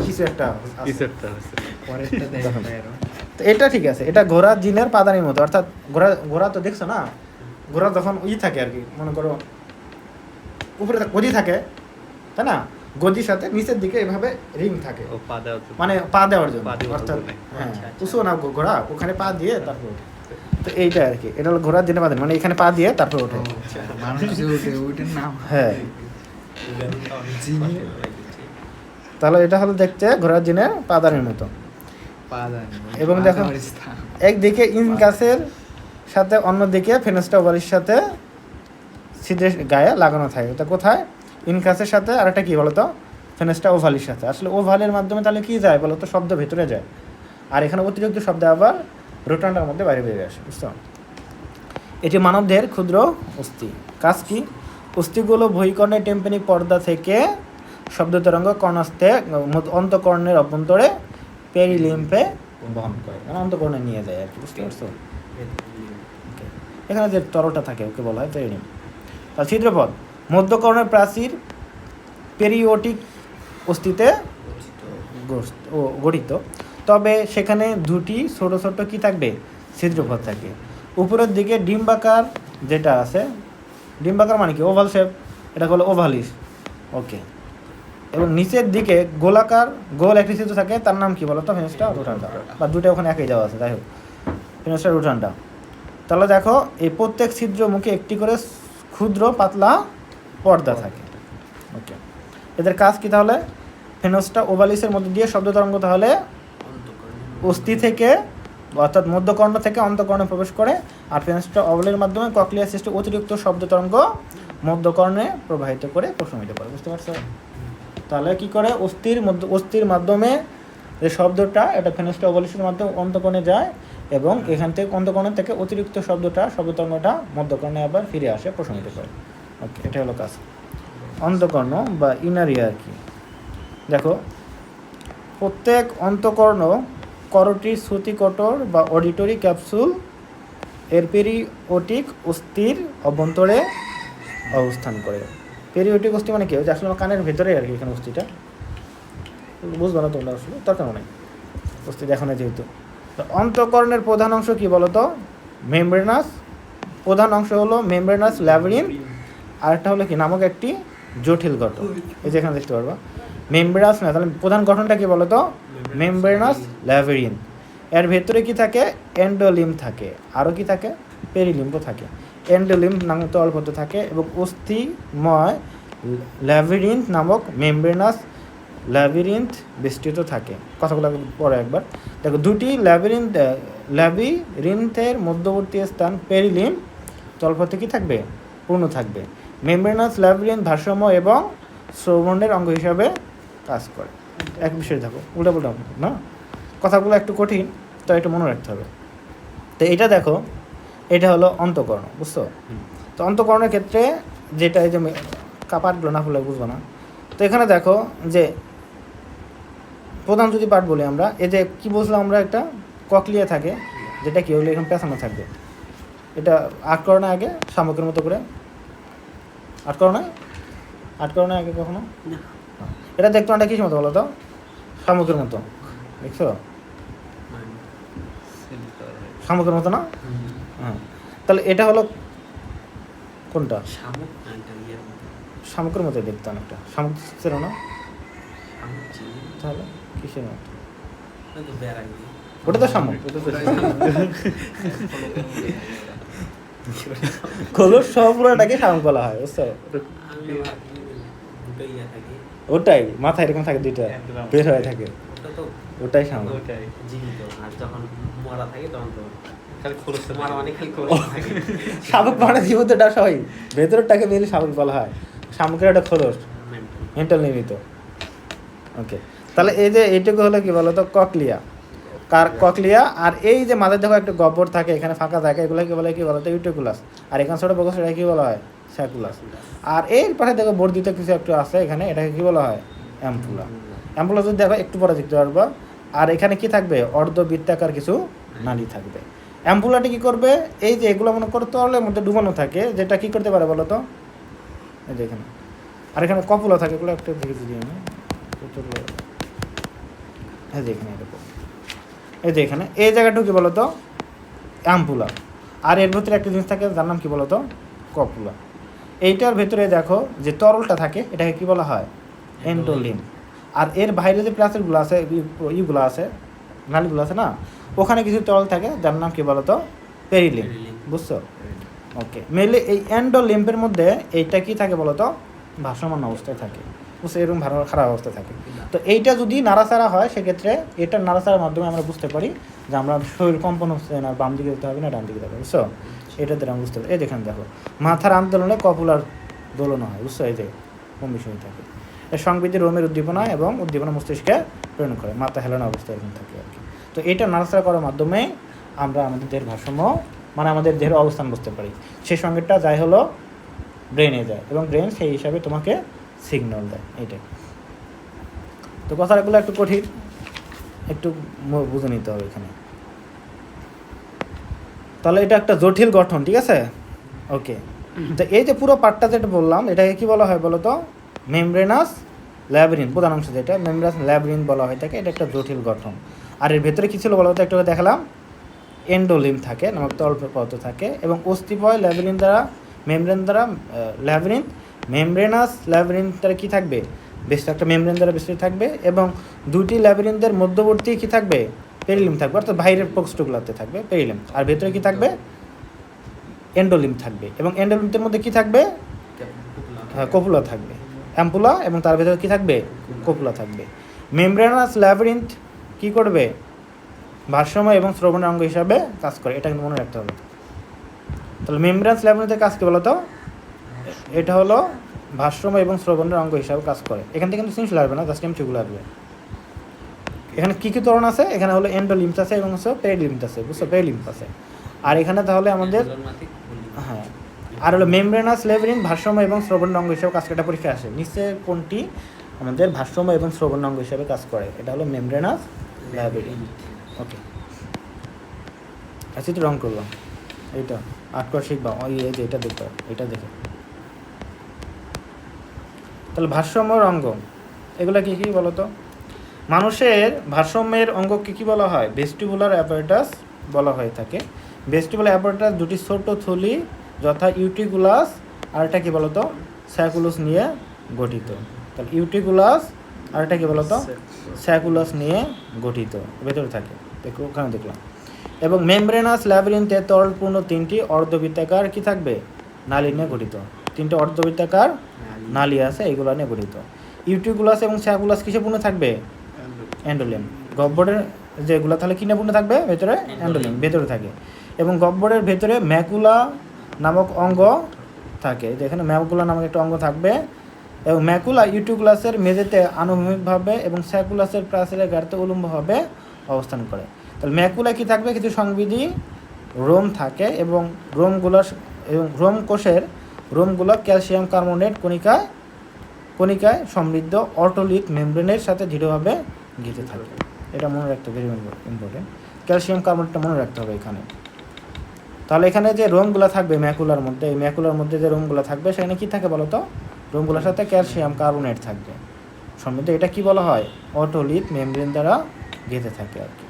কিছু একটা। তো এটা ঠিক আছে, এটা ঘোড়ার জিনের পাদানির মতো, অর্থাৎ ঘোড়া তো দেখছো না, ঘোড়া যখন থাকে আর কি, মনে করো উপরে গদি থাকে, তাই না? গদির সাথে নিচের দিকে এভাবে রিং থাকে, মানে পা দেওয়ার জন্য, অর্থাৎ হ্যাঁ উঁচু না ঘোড়া, ওখানে পা দিয়ে তারপর ওঠে। তো এইটা আর কি, এটা হলো ঘোড়ার জিনের পাদানি, মানে এখানে পা দিয়ে তারপর ওঠে। হ্যাঁ, তাহলে এটা হলো দেখতে ঘোড়ার জিনের পাদানির মতো। এবং দেখো একদিকে ইনকাসের সাথে, অন্যদিকে ফেনেস্টা ওভালির সাথে ছিদ্রের গায়ে লাগানো থাকে। এটা কোথায়? ইনকাসের সাথে, আর একটা কি বলতো, ফেনেস্টা ওভালির সাথে। আসলে ওভালের মাধ্যমে তাহলে কি যায় বলতো? শব্দ ভেতরে যায়, আর এখানে অতিরিক্ত শব্দ আবার রোটান্ডার মধ্যে বাইরে বেরিয়ে আসে, বুঝছো? এটি মানবদেহের ক্ষুদ্র অস্থি। কাজ কি? অস্থিগুলো বহিকর্ণের টিম্পানিক পর্দা থেকে শব্দ তরঙ্গ কর্ণাস্থে অন্তঃকর্ণের অভ্যন্তরে পেরিলিম্ফে বহন করে, মানে অন্তঃকর্ণে নিয়ে যায় আর কি, বুঝতে পারছো? এখানে যে তরলটা থাকে ওকে বলা হয় পেরিলিম্ফ। তাহলে ছিদ্রপথ মধ্যকর্ণের প্রাচীর পেরিওটিক অস্থিতে গঠিত, তবে সেখানে দুটি ছোট ছোট কি থাকবে? ছিদ্রপথ থাকে। উপরের দিকে ডিম্বাকার যেটা আছে, ডিম্বাকার মানে কি? ওভাল শেপ, এটা হলো ওভালিস। ওকে, এবং নিচের দিকে গোলাকার গোল একটি ছিদ্র থাকে, তার নাম কি বলতো? ফেনেস্টা রোটান্ডা, বা দুটো ওখানে একই যাওয়া আছে, যাই হোক ফেনেস্টা রোটান্ডা। তাহলে দেখো এই প্রত্যেক ছিদ্র মুখে একটি করে ক্ষুদ্র পাতলা পর্দা থাকে। ওকে, এদের কাজ কি তাহলে? ফেনেস্টা ওভালিসের মধ্যে দিয়ে শব্দ তরঙ্গ তাহলে অস্থি থেকে, অর্থাৎ মধ্যকর্ণ থেকে অন্তঃকর্ণে প্রবেশ করে, আর ফেনেস্টা ওভালের মাধ্যমে ককলিয়া সৃষ্ট অতিরিক্ত শব্দ তরঙ্গ মধ্যকর্ণে প্রবাহিত করে প্রশমিত করে, বুঝতে পারছো? তাহলে কি করে অস্থির মাধ্যমে যে শব্দটা এটা ফেনেস্টা ওভালিসের মাধ্যমে অন্তঃকর্ণে যায় এবং এখান থেকে অন্তঃকর্ণ থেকে অতিরিক্ত শব্দতরঙ্গটা মধ্যকর্ণে আবার ফিরে আসে, প্রশমিত করে। ওকে, এটা হলো কাজ। অন্তঃকর্ণ বা ইনার ইয়ার কি, দেখো প্রত্যেক অন্তঃকর্ণ করোটি শ্রুতিকটর বা অডিটরি ক্যাপসুল এর পেরিওটিক অস্থির অভ্যন্তরে অবস্থান করে। পেরিওটিক অস্থি মানে কি, যে আসলে আমার কানের ভেতরে আর কি এখানে অস্থিটা, বুঝবো না তোমরা, আসলে দরকার নেই অস্থি দেখো না যেহেতু। অন্তঃকর্ণের প্রধান অংশ কি বলতো, মেমব্রেনাস, প্রধান অংশ হলো মেমব্রেনাস ল্যাভিরিন্থ, আর একটা হলো কি নামক একটি জটিল গঠন। এই যেখানে দেখতে পারবা মেমব্রেনাস না, তাহলে প্রধান গঠনটা কি বলতো, মেমব্রেনাস ল্যাভিরিন্থ। এর ভেতরে কি থাকে, এন্ডোলিম্ফ থাকে, আরও কি থাকে, পেরিলিম্ফও থাকে। এন্ডোলিম্ফ নামক তলপথ থাকে এবং অস্থিময় ল্যাভিরিন্থ নামক মেমব্রেনাস ল্যাভিরিন্থ বিস্তৃত থাকে। কথাগুলো পরে একবার দেখো, দুটি ল্যাভিরিন্থের মধ্যবর্তী স্থান পেরিলিম্ফ তলপথে কি থাকবে, পূর্ণ থাকবে। মেমব্রেনাস ল্যাভিরিন্থ ভারসাম্য এবং শ্রবণের অঙ্গ হিসাবে কাজ করে। এক বিষয় দেখো, উল্টা না, কথাগুলো একটু কঠিন, তো একটু মনে রাখতে হবে। তো এটা দেখো, এটা হলো অন্তঃকর্ণ, বুঝছো? তো অন্তঃকর্ণের ক্ষেত্রে যেটা, এই যে পার্টগুলো না হলে বুঝবো না। তো এখানে দেখো যে প্রধান যদি পার্ট বলি আমরা, এই যে কী বুঝলাম আমরা, একটা ককলিয়া থাকে, যেটা কি হলে এখানে পেছানো থাকবে। এটা আট করো না আগে শামুকের মতো করে, আট করো না আগে কখনো, এটা দেখতে অনেকটা কিসের মতো বলো তো, শামুকের মতো, দেখছো শামুকের মতো না? হ্যাঁ, তাহলে এটা হলো কোনটা, শামুকের মতো দেখতে অনেকটা, শামুক ছিল না, তাহলে কিসের মতো, ওটা তো শামুক, খোলস সহ পুরোটাকে শামুক বলা হয়, বুঝছো? ওটাই মাথায় এরকম থাকে, দুইটা বের হয়ে থাকে, ওটাই শামুক। শামুক মানে জীবনটা সবাই, ভেতরটাকে মেনলি শামুক বলা হয়, শামুকের একটা খোলস মেন্টাল নির্মিত। ওকে, তাহলে এই যে এইটুকু হলো কি বলতো, ককলিয়া, ককলিয়া। আর এই যে মাথায় দেখো একটা গব্বর থাকে, এখানে ফাঁকা থাকে, এগুলো কি বলে, কি বলতো, ইউটিকুলাস। আর এখানে ছোটো বকস, এটা কি বলা হয়, স্যাকুলাস। আর এর পাশে দেখো বর্ধিত কিছু একটু আছে এখানে, এটাকে কি বলা হয়, অ্যাম্পুলা। অ্যাম্পুলা যদি দেখো একটু পরে দেখতে পারবা। আর এখানে কি থাকবে, অর্ধবৃত্তাকার কিছু নালী থাকবে। অ্যাম্পুলাটি কি করবে, এই যে এগুলো মনে করো তরলের মধ্যে ডুবানো থাকে, যেটা কি করতে পারে বলো তো, এই যে এখানে। আর এখানে কপুলা থাকে, এগুলো একটু দেখে দিই আমি, এই যে এখানে এরকম, এই যে এখানে এই জায়গাটুকু কি বলতো, অ্যাম্পুলা। আর এর ভেতরে একটা জিনিস থাকে, যার নাম কি বলতো, কপুলা। এইটার ভেতরে দেখো যে তরলটা থাকে, এটাকে কি বলা হয়, এন্ডোলিম্ফ। আর এর বাইরে যে প্লাসেরগুলো আছে, ইগুলো আছে, নালীগুলো আছে না, ওখানে কিছু তরল থাকে, যার নাম কি বলতো, পেরিলিম্ফ, বুঝছো? ওকে, মেনলি এই এন্ডোলিম্ফের মধ্যে এইটা কি থাকে বলতো, ভাসমান অবস্থায় থাকে, বুঝছো, এরকম খারাপ অবস্থায় থাকে। তো এইটা যদি নাড়াচাড়া হয়, সেক্ষেত্রে এটা নাড়াচাড়ার মাধ্যমে আমরা বুঝতে পারি যে আমরা শরীর কম্পন হচ্ছে না, বাম দিকে যেতে হবে না ডান দিকে যেতে হবে, বুঝছো? এটা দ্বারা আমরা বুঝতে পারি। এই দেখেন দেখো, মাথার আন্দোলনে কপুলার দোলন হয়, বুঝছো, এই যে কম বিষয় থাকে। এর সংবিধি রোমের উদ্দীপনা এবং উদ্দীপনা মস্তিষ্কে প্রেরণ করে, মাথা হেলানো অবস্থায় এরকম থাকে আর কি। তো এটা নাড়াচাড়া করার মাধ্যমে আমরা আমাদের দেহের ভারসাম্য, মানে আমাদের দেহের অবস্থান বুঝতে পারি। সেই সঙ্গেটা যাই হলো ব্রেনে যায়, এবং ব্রেন সেই হিসাবে তোমাকে সিগন্যাল দেয়, এইটাই। তো কথাগুলো একটু কঠিন, একটু বুঝে নিতে হবে এখানে। তাহলে এটা একটা জটিল গঠন, ঠিক আছে? ওকে, তো এই যে পুরো পার্টটা যেটা বললাম, এটাকে কি বলা হয় বলো তো, মেমব্রেনাস ল্যাভিরিন্থ, প্রধান অংশ যেটা মেমব্রেনাস ল্যাভিরিন্থ বলা হয় থাকে। এটা একটা জটিল গঠন। আর এর ভেতরে কী ছিল বলো তো, একটু দেখালাম, এন্ডোলিম্ফ থাকে, নামক তরল পদার্থ থাকে, এবং অস্থিময় ল্যাভিরিন্থ দ্বারা, মেমব্রেন দ্বারা ল্যাভিরিন্থ, মেমব্রেনাস ল্যাভিরিন্থ দ্বারা কী থাকবে, বেশ একটা মেমব্রেন দ্বারা বিস্তৃত থাকবে, এবং দুটি ল্যাভিরিন্থের মধ্যবর্তী কী থাকবে, পেরিলিম্ফ থাকবে, অর্থাৎ বাইরের প্রকোষ্ঠগুলোতে থাকবে পেরিলিম্ফ, আর ভেতরে কী থাকবে, এন্ডোলিম্ফ থাকবে, এবং এন্ডোলিম্ফের মধ্যে কী থাকবে, কপুলা থাকবে, অ্যাম্পুলা, এবং তার ভেতরে কী থাকবে, কপুলা থাকবে। মেমব্রেনাস ল্যাভিরিন্থ কী করবে, ভারসাম্য এবং শ্রবণের অঙ্গ হিসাবে কাজ করে, এটা কিন্তু মনে রাখতে হবে। তাহলে মেমব্রেনাস ল্যাভিরিন্থের কাজ কী বলো তো, এটা হলো ভারসাম্য এবং শ্রবণের অঙ্গ হিসাবে কাজ করে। এখান থেকে কিন্তু সিনফিল আসবে না, জাস্ট এমসিকিউ আসবে। এখানে কী কী ত্বরণ আছে? এখানে হলো এন্ডোলিম্ফ আছে এবং হচ্ছে পেরিলিম্ফ আছে, বুঝছো? পেরিলিম্ফ আছে। আর এখানে তাহলে আমাদের হ্যাঁ, আর হলো মেমব্রেনাস লেভেরিন ভারসাম্য এবং শ্রবণের অঙ্গ হিসাবে কাজ করে। এটা পরীক্ষা আসে, নিচে কোনটি আমাদের ভারসাম্য এবং শ্রবণের অঙ্গ হিসাবে কাজ করে? এটা হলো মেমব্রেনাস লেভেরিন। ওকে, আচ্ছা, এটা রং করলাম, এইটা 8 করে শিখবা। ওই এই যে এটা দেখো, এটা দেখে। তাহলে ভারসাম্যর অঙ্গ এগুলো কী কী বলো তো? মানুষের ভারসাম্যের অঙ্গ কী কী বলা হয়? ভেস্টিবুলার অ্যাপারেটাস বলা হয়ে থাকে। ভেস্টিবুলার অ্যাপারেটাস দুটি ছোট থলি যথা ইউটিকুলাস আর এটা কী বলো তো? স্যাকুলাস নিয়ে গঠিত। তাহলে ইউটিকুলাস আর এটা কী বলো তো? স্যাকুলাস নিয়ে গঠিত, ভেতরে থাকে। দেখো ওখানে দেখলাম। এবং মেমব্রেনাস ল্যাবিরিন্থে তরলপূর্ণ 3টি অর্ধবৃত্তাকার কী থাকবে? নালী নিয়ে গঠিত। 3টে অর্ধবৃত্তাকার নালী আছে, এইগুলো নিয়ে গঠিত। ইউটিকুলাস এবং স্যাকুলাস কিসে পূর্ণ থাকবে? অ্যান্ডোলিম। গহ্বরের যেগুলো তাহলে কিনে পূর্ণ থাকবে? ভেতরে অ্যান্ডোলিম ভেতরে থাকে। এবং গহ্বরের ভেতরে ম্যাকুলা নামক অঙ্গ থাকে, যেখানে ম্যাকুলা নামক একটা অঙ্গ থাকবে। এবং ম্যাকুলা ইউটিকুলাসের মেঝেতে আনুভূমিকভাবে এবং স্যাকুলাসের প্রাচীরের গাড়িতে উলম্বভাবে অবস্থান করে। তাহলে ম্যাকুলা কি থাকবে? কিছু সংবিধি রোম থাকে এবং রোম কোষের রোমগুলো ক্যালসিয়াম কার্বনেট কণিকায় সমৃদ্ধ অটোলিথ মেমব্রেনের সাথে দৃঢ়ভাবে ঘিরে থাকে। এটা মনে রাখতে ভেরি ইম্পর্টেন্ট। ক্যালসিয়াম কার্বনেটটা মনে রাখতে হবে এখানে। তাহলে এখানে যে রোমগুলো থাকবে ম্যাকুলার মধ্যে, এই ম্যাকুলার মধ্যে যে রোমগুলো থাকবে সেখানে কী থাকে বলো তো? রোমগুলোর সাথে ক্যালসিয়াম কার্বনেট থাকবে সমৃদ্ধ। এটা কি বলা হয়? অটোলিথ মেমব্রেন দ্বারা ঘেঁটে থাকে আর কি।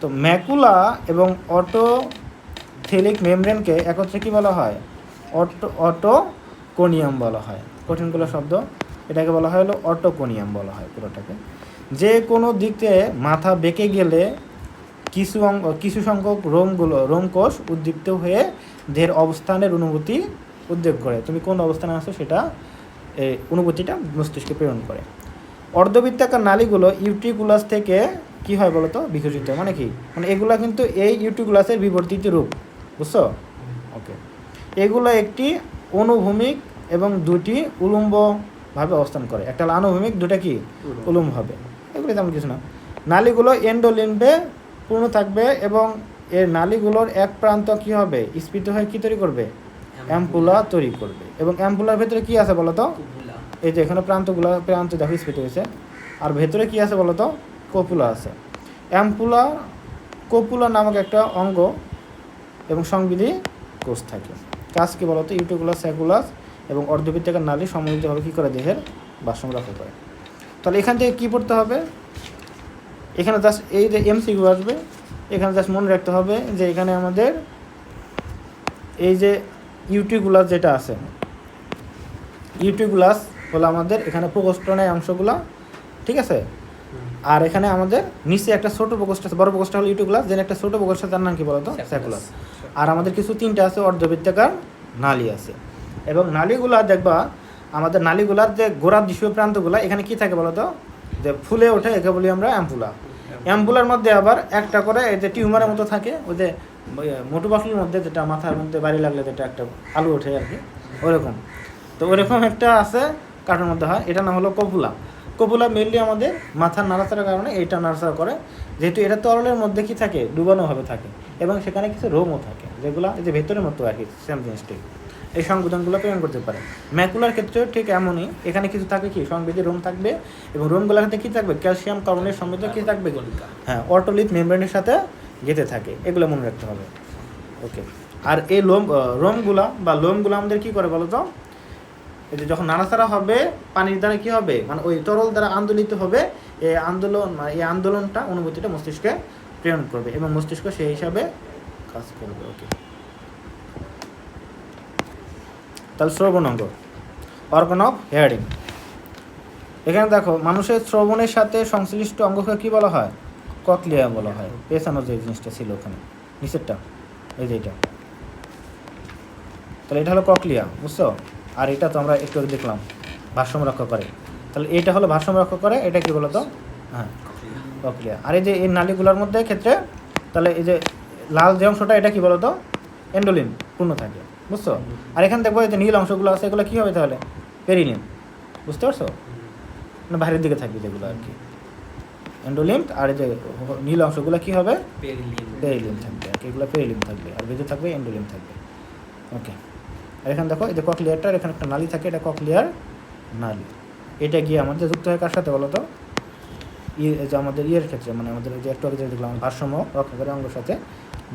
তো ম্যাকুলা এবং অটোথেলিক মেমব্রেনকে একত্রে কি বলা হয়? অটোকোনিয়াম বলা হয়। কঠিনগুলো শব্দ, এটাকে বলা হয় হলো অটোকোনিয়াম বলা হয় পুরোটাকে। যে কোনো দিক থেকে মাথা বেঁকে গেলে কিছু সংখ্যক রোমকোষ উদ্দীপ্ত হয়ে দেহের অবস্থানের উদ্বেগ করে। তুমি কোন অবস্থানে আছো সেটা অনুভূতিটা মস্তিষ্কে প্রেরণ করে। অর্ধবৃত্তাকার নালীগুলো ইউটিকুলাস থেকে কি হয় বলো তো? বিকশিত। মানে কি? মানে এগুলা কিন্তু এই ইউটিকুলাসের বিবর্তিত রূপ, বুঝছো? ওকে, এগুলো একটি অনুভূমিক এবং দুটি উলম্বভাবে অবস্থান করে। একটা হলো আনুভূমিক, দুটা কি উলম্বভাবে। এগুলো তেমন কিছু না। নালীগুলো এন্ডোলিম্ফে পূর্ণ থাকবে এবং এর নালীগুলোর এক প্রান্ত কি হবে? স্ফীত হয়ে কি তৈরি করবে? অ্যাম্পুলা তৈরি করবে। এবং অ্যাম্পুলার ভেতরে কি আছে বলো তো? এই যে এখানে প্রান্ত দেখো স্ফীত হয়েছে। আর ভেতরে কি আছে বলো তো? কপুলা আছে। কপুলা নামক একটা অঙ্গ এবং সংবিধি কোষ থাকে। কাজ কি বলো তো? ইউটিকুলাস, স্যাকুলাস এবং অর্ধবৃত্তাকার নালী সম্মিলিতভাবে কী করে? দেহের ভারসাম্য রক্ষা করে। তাহলে এখান থেকে কী পড়তে হবে? এখানে জাস্ট এই যে এমসিকিউ আসবে, এখানে জাস্ট মনে রাখতে হবে যে এখানে আমাদের এই যে ইউটিকুলাস যেটা আছে, ইউটিকুলাস হলো আমাদের এখানে প্রকোষ্ঠনের অংশগুলো, ঠিক আছে? আর এখানে আমাদের নিচে একটা ছোটো প্রকোষ্ঠ আছে, বড় প্রকোষ্ঠ হলো ইউটিকুলাস, যেন একটা ছোটো প্রকোষ্ঠ, তার নাম কি বলতো? স্যাকুলাস। আর আমাদের কিছু 3টে আছে অর্ধবৃত্তাকার নালী আছে। এবং নালীগুলা দেখবা, আমাদের নালীগুলার যে গোড়ার দৃশ্য প্রান্তগুলো এখানে কি থাকে বলতো? যে ফুলে ওঠে, একে বলি আমরা অ্যাম্পুলা। অ্যাম্পুলার মধ্যে আবার একটা করে এই যে টিউমারের মতো থাকে, ওই যে মোটু বাফলির মধ্যে যেটা মাথার মধ্যে বাড়ি লাগলে যেটা একটা আলু ওঠে আর কি, ওরকম। তো ওরকম একটা আছে কাঠের মধ্যে হয়, এটা নাম হলো কপুলা। কপুলা মেনলি আমাদের মাথার নাড়াচাড়ার কারণে এইটা নাড়াচাড়া করে, যেহেতু এটা তরলের মধ্যে কি থাকে? ডুবানোভাবে থাকে। এবং সেখানে কিছু রোমও থাকে, যেগুলো এই যে ভেতরের মতো আর কি, সেম জিনিসটাই। এই সংবেদনগুলো প্রেরণ করতে পারে। ম্যাকুলার ক্ষেত্রেও ঠিক এমনই, এখানে কিছু থাকে কি? সংবেদী রোম থাকবে এবং রোমগুলোর সাথে কী থাকবে? ক্যালসিয়াম কার্বনের সমৃদ্ধ কী থাকবে? হ্যাঁ, অটোলিথ মেমব্রেনের সাথে গেঁথে থাকে। এগুলো মনে রাখতে হবে। ওকে, আর এই লোমগুলো আমাদের কী করে বলো তো? এই যে যখন নাড়াচাড়া হবে পানির দ্বারা কী হবে? মানে ওই তরল দ্বারা আন্দোলিত হবে, এই আন্দোলনটা অনুভূতিটা মস্তিষ্কে প্রেরণ করবে এবং মস্তিষ্ক সেই হিসাবে কাজ করবে। ওকে, তাহলে শ্রবণ অঙ্গ, অর্গান অফ হিয়ারিং। এখানে দেখো, মানুষের শ্রবণের সাথে সংশ্লিষ্ট অঙ্গকে কী বলা হয়? ককলিয়া বলা হয়। পেছানো যে জিনিসটা ছিল ওখানে নিচেরটা, এই যে এটা, তাহলে এটা হলো ককলিয়া, বুঝছো? আর এটা তো আমরা একটু দেখলাম ভারসাম্য রক্ষা করে। তাহলে এটা হলো ভারসাম্য রক্ষা করে, এটা কি বলতো? হ্যাঁ, ককলিয়া। আর এই যে এই নালীগুলোর মধ্যে ক্ষেত্রে, তাহলে এই যে লাল যে অংশটা, এটা কি বলতো? এন্ডোলিন পূর্ণ থাকে, বুঝছো? আর এখানে দেখবো এই যে নীল অংশগুলো আছে, এগুলো কী হবে তাহলে? পেরিলিম্ফ, বুঝতে পারছো? মানে বাইরের দিকে থাকবে যেগুলো আর কি এন্ডোলিম্ফ, আর এই যে নীল অংশগুলো কি হবে? পেরিলিম্ফ থাকবে আর কি, এগুলো পেরিলিম্ফ থাকবে, আর ভেতরে থাকবে এন্ডোলিম্ফ থাকবে। ওকে, আর এখানে দেখো এই যে ককলিয়ারটার এখানে একটা নালী থাকে, এটা ককলিয়ার নালী। এটা গিয়ে আমাদের যুক্ত হয় কার সাথে বলো তো? যে আমাদের ইয়ের ক্ষেত্রে, মানে আমাদের যে একটু আগে যে দেখলাম ভারসাম্য রক্ষাকারী অঙ্গের সাথে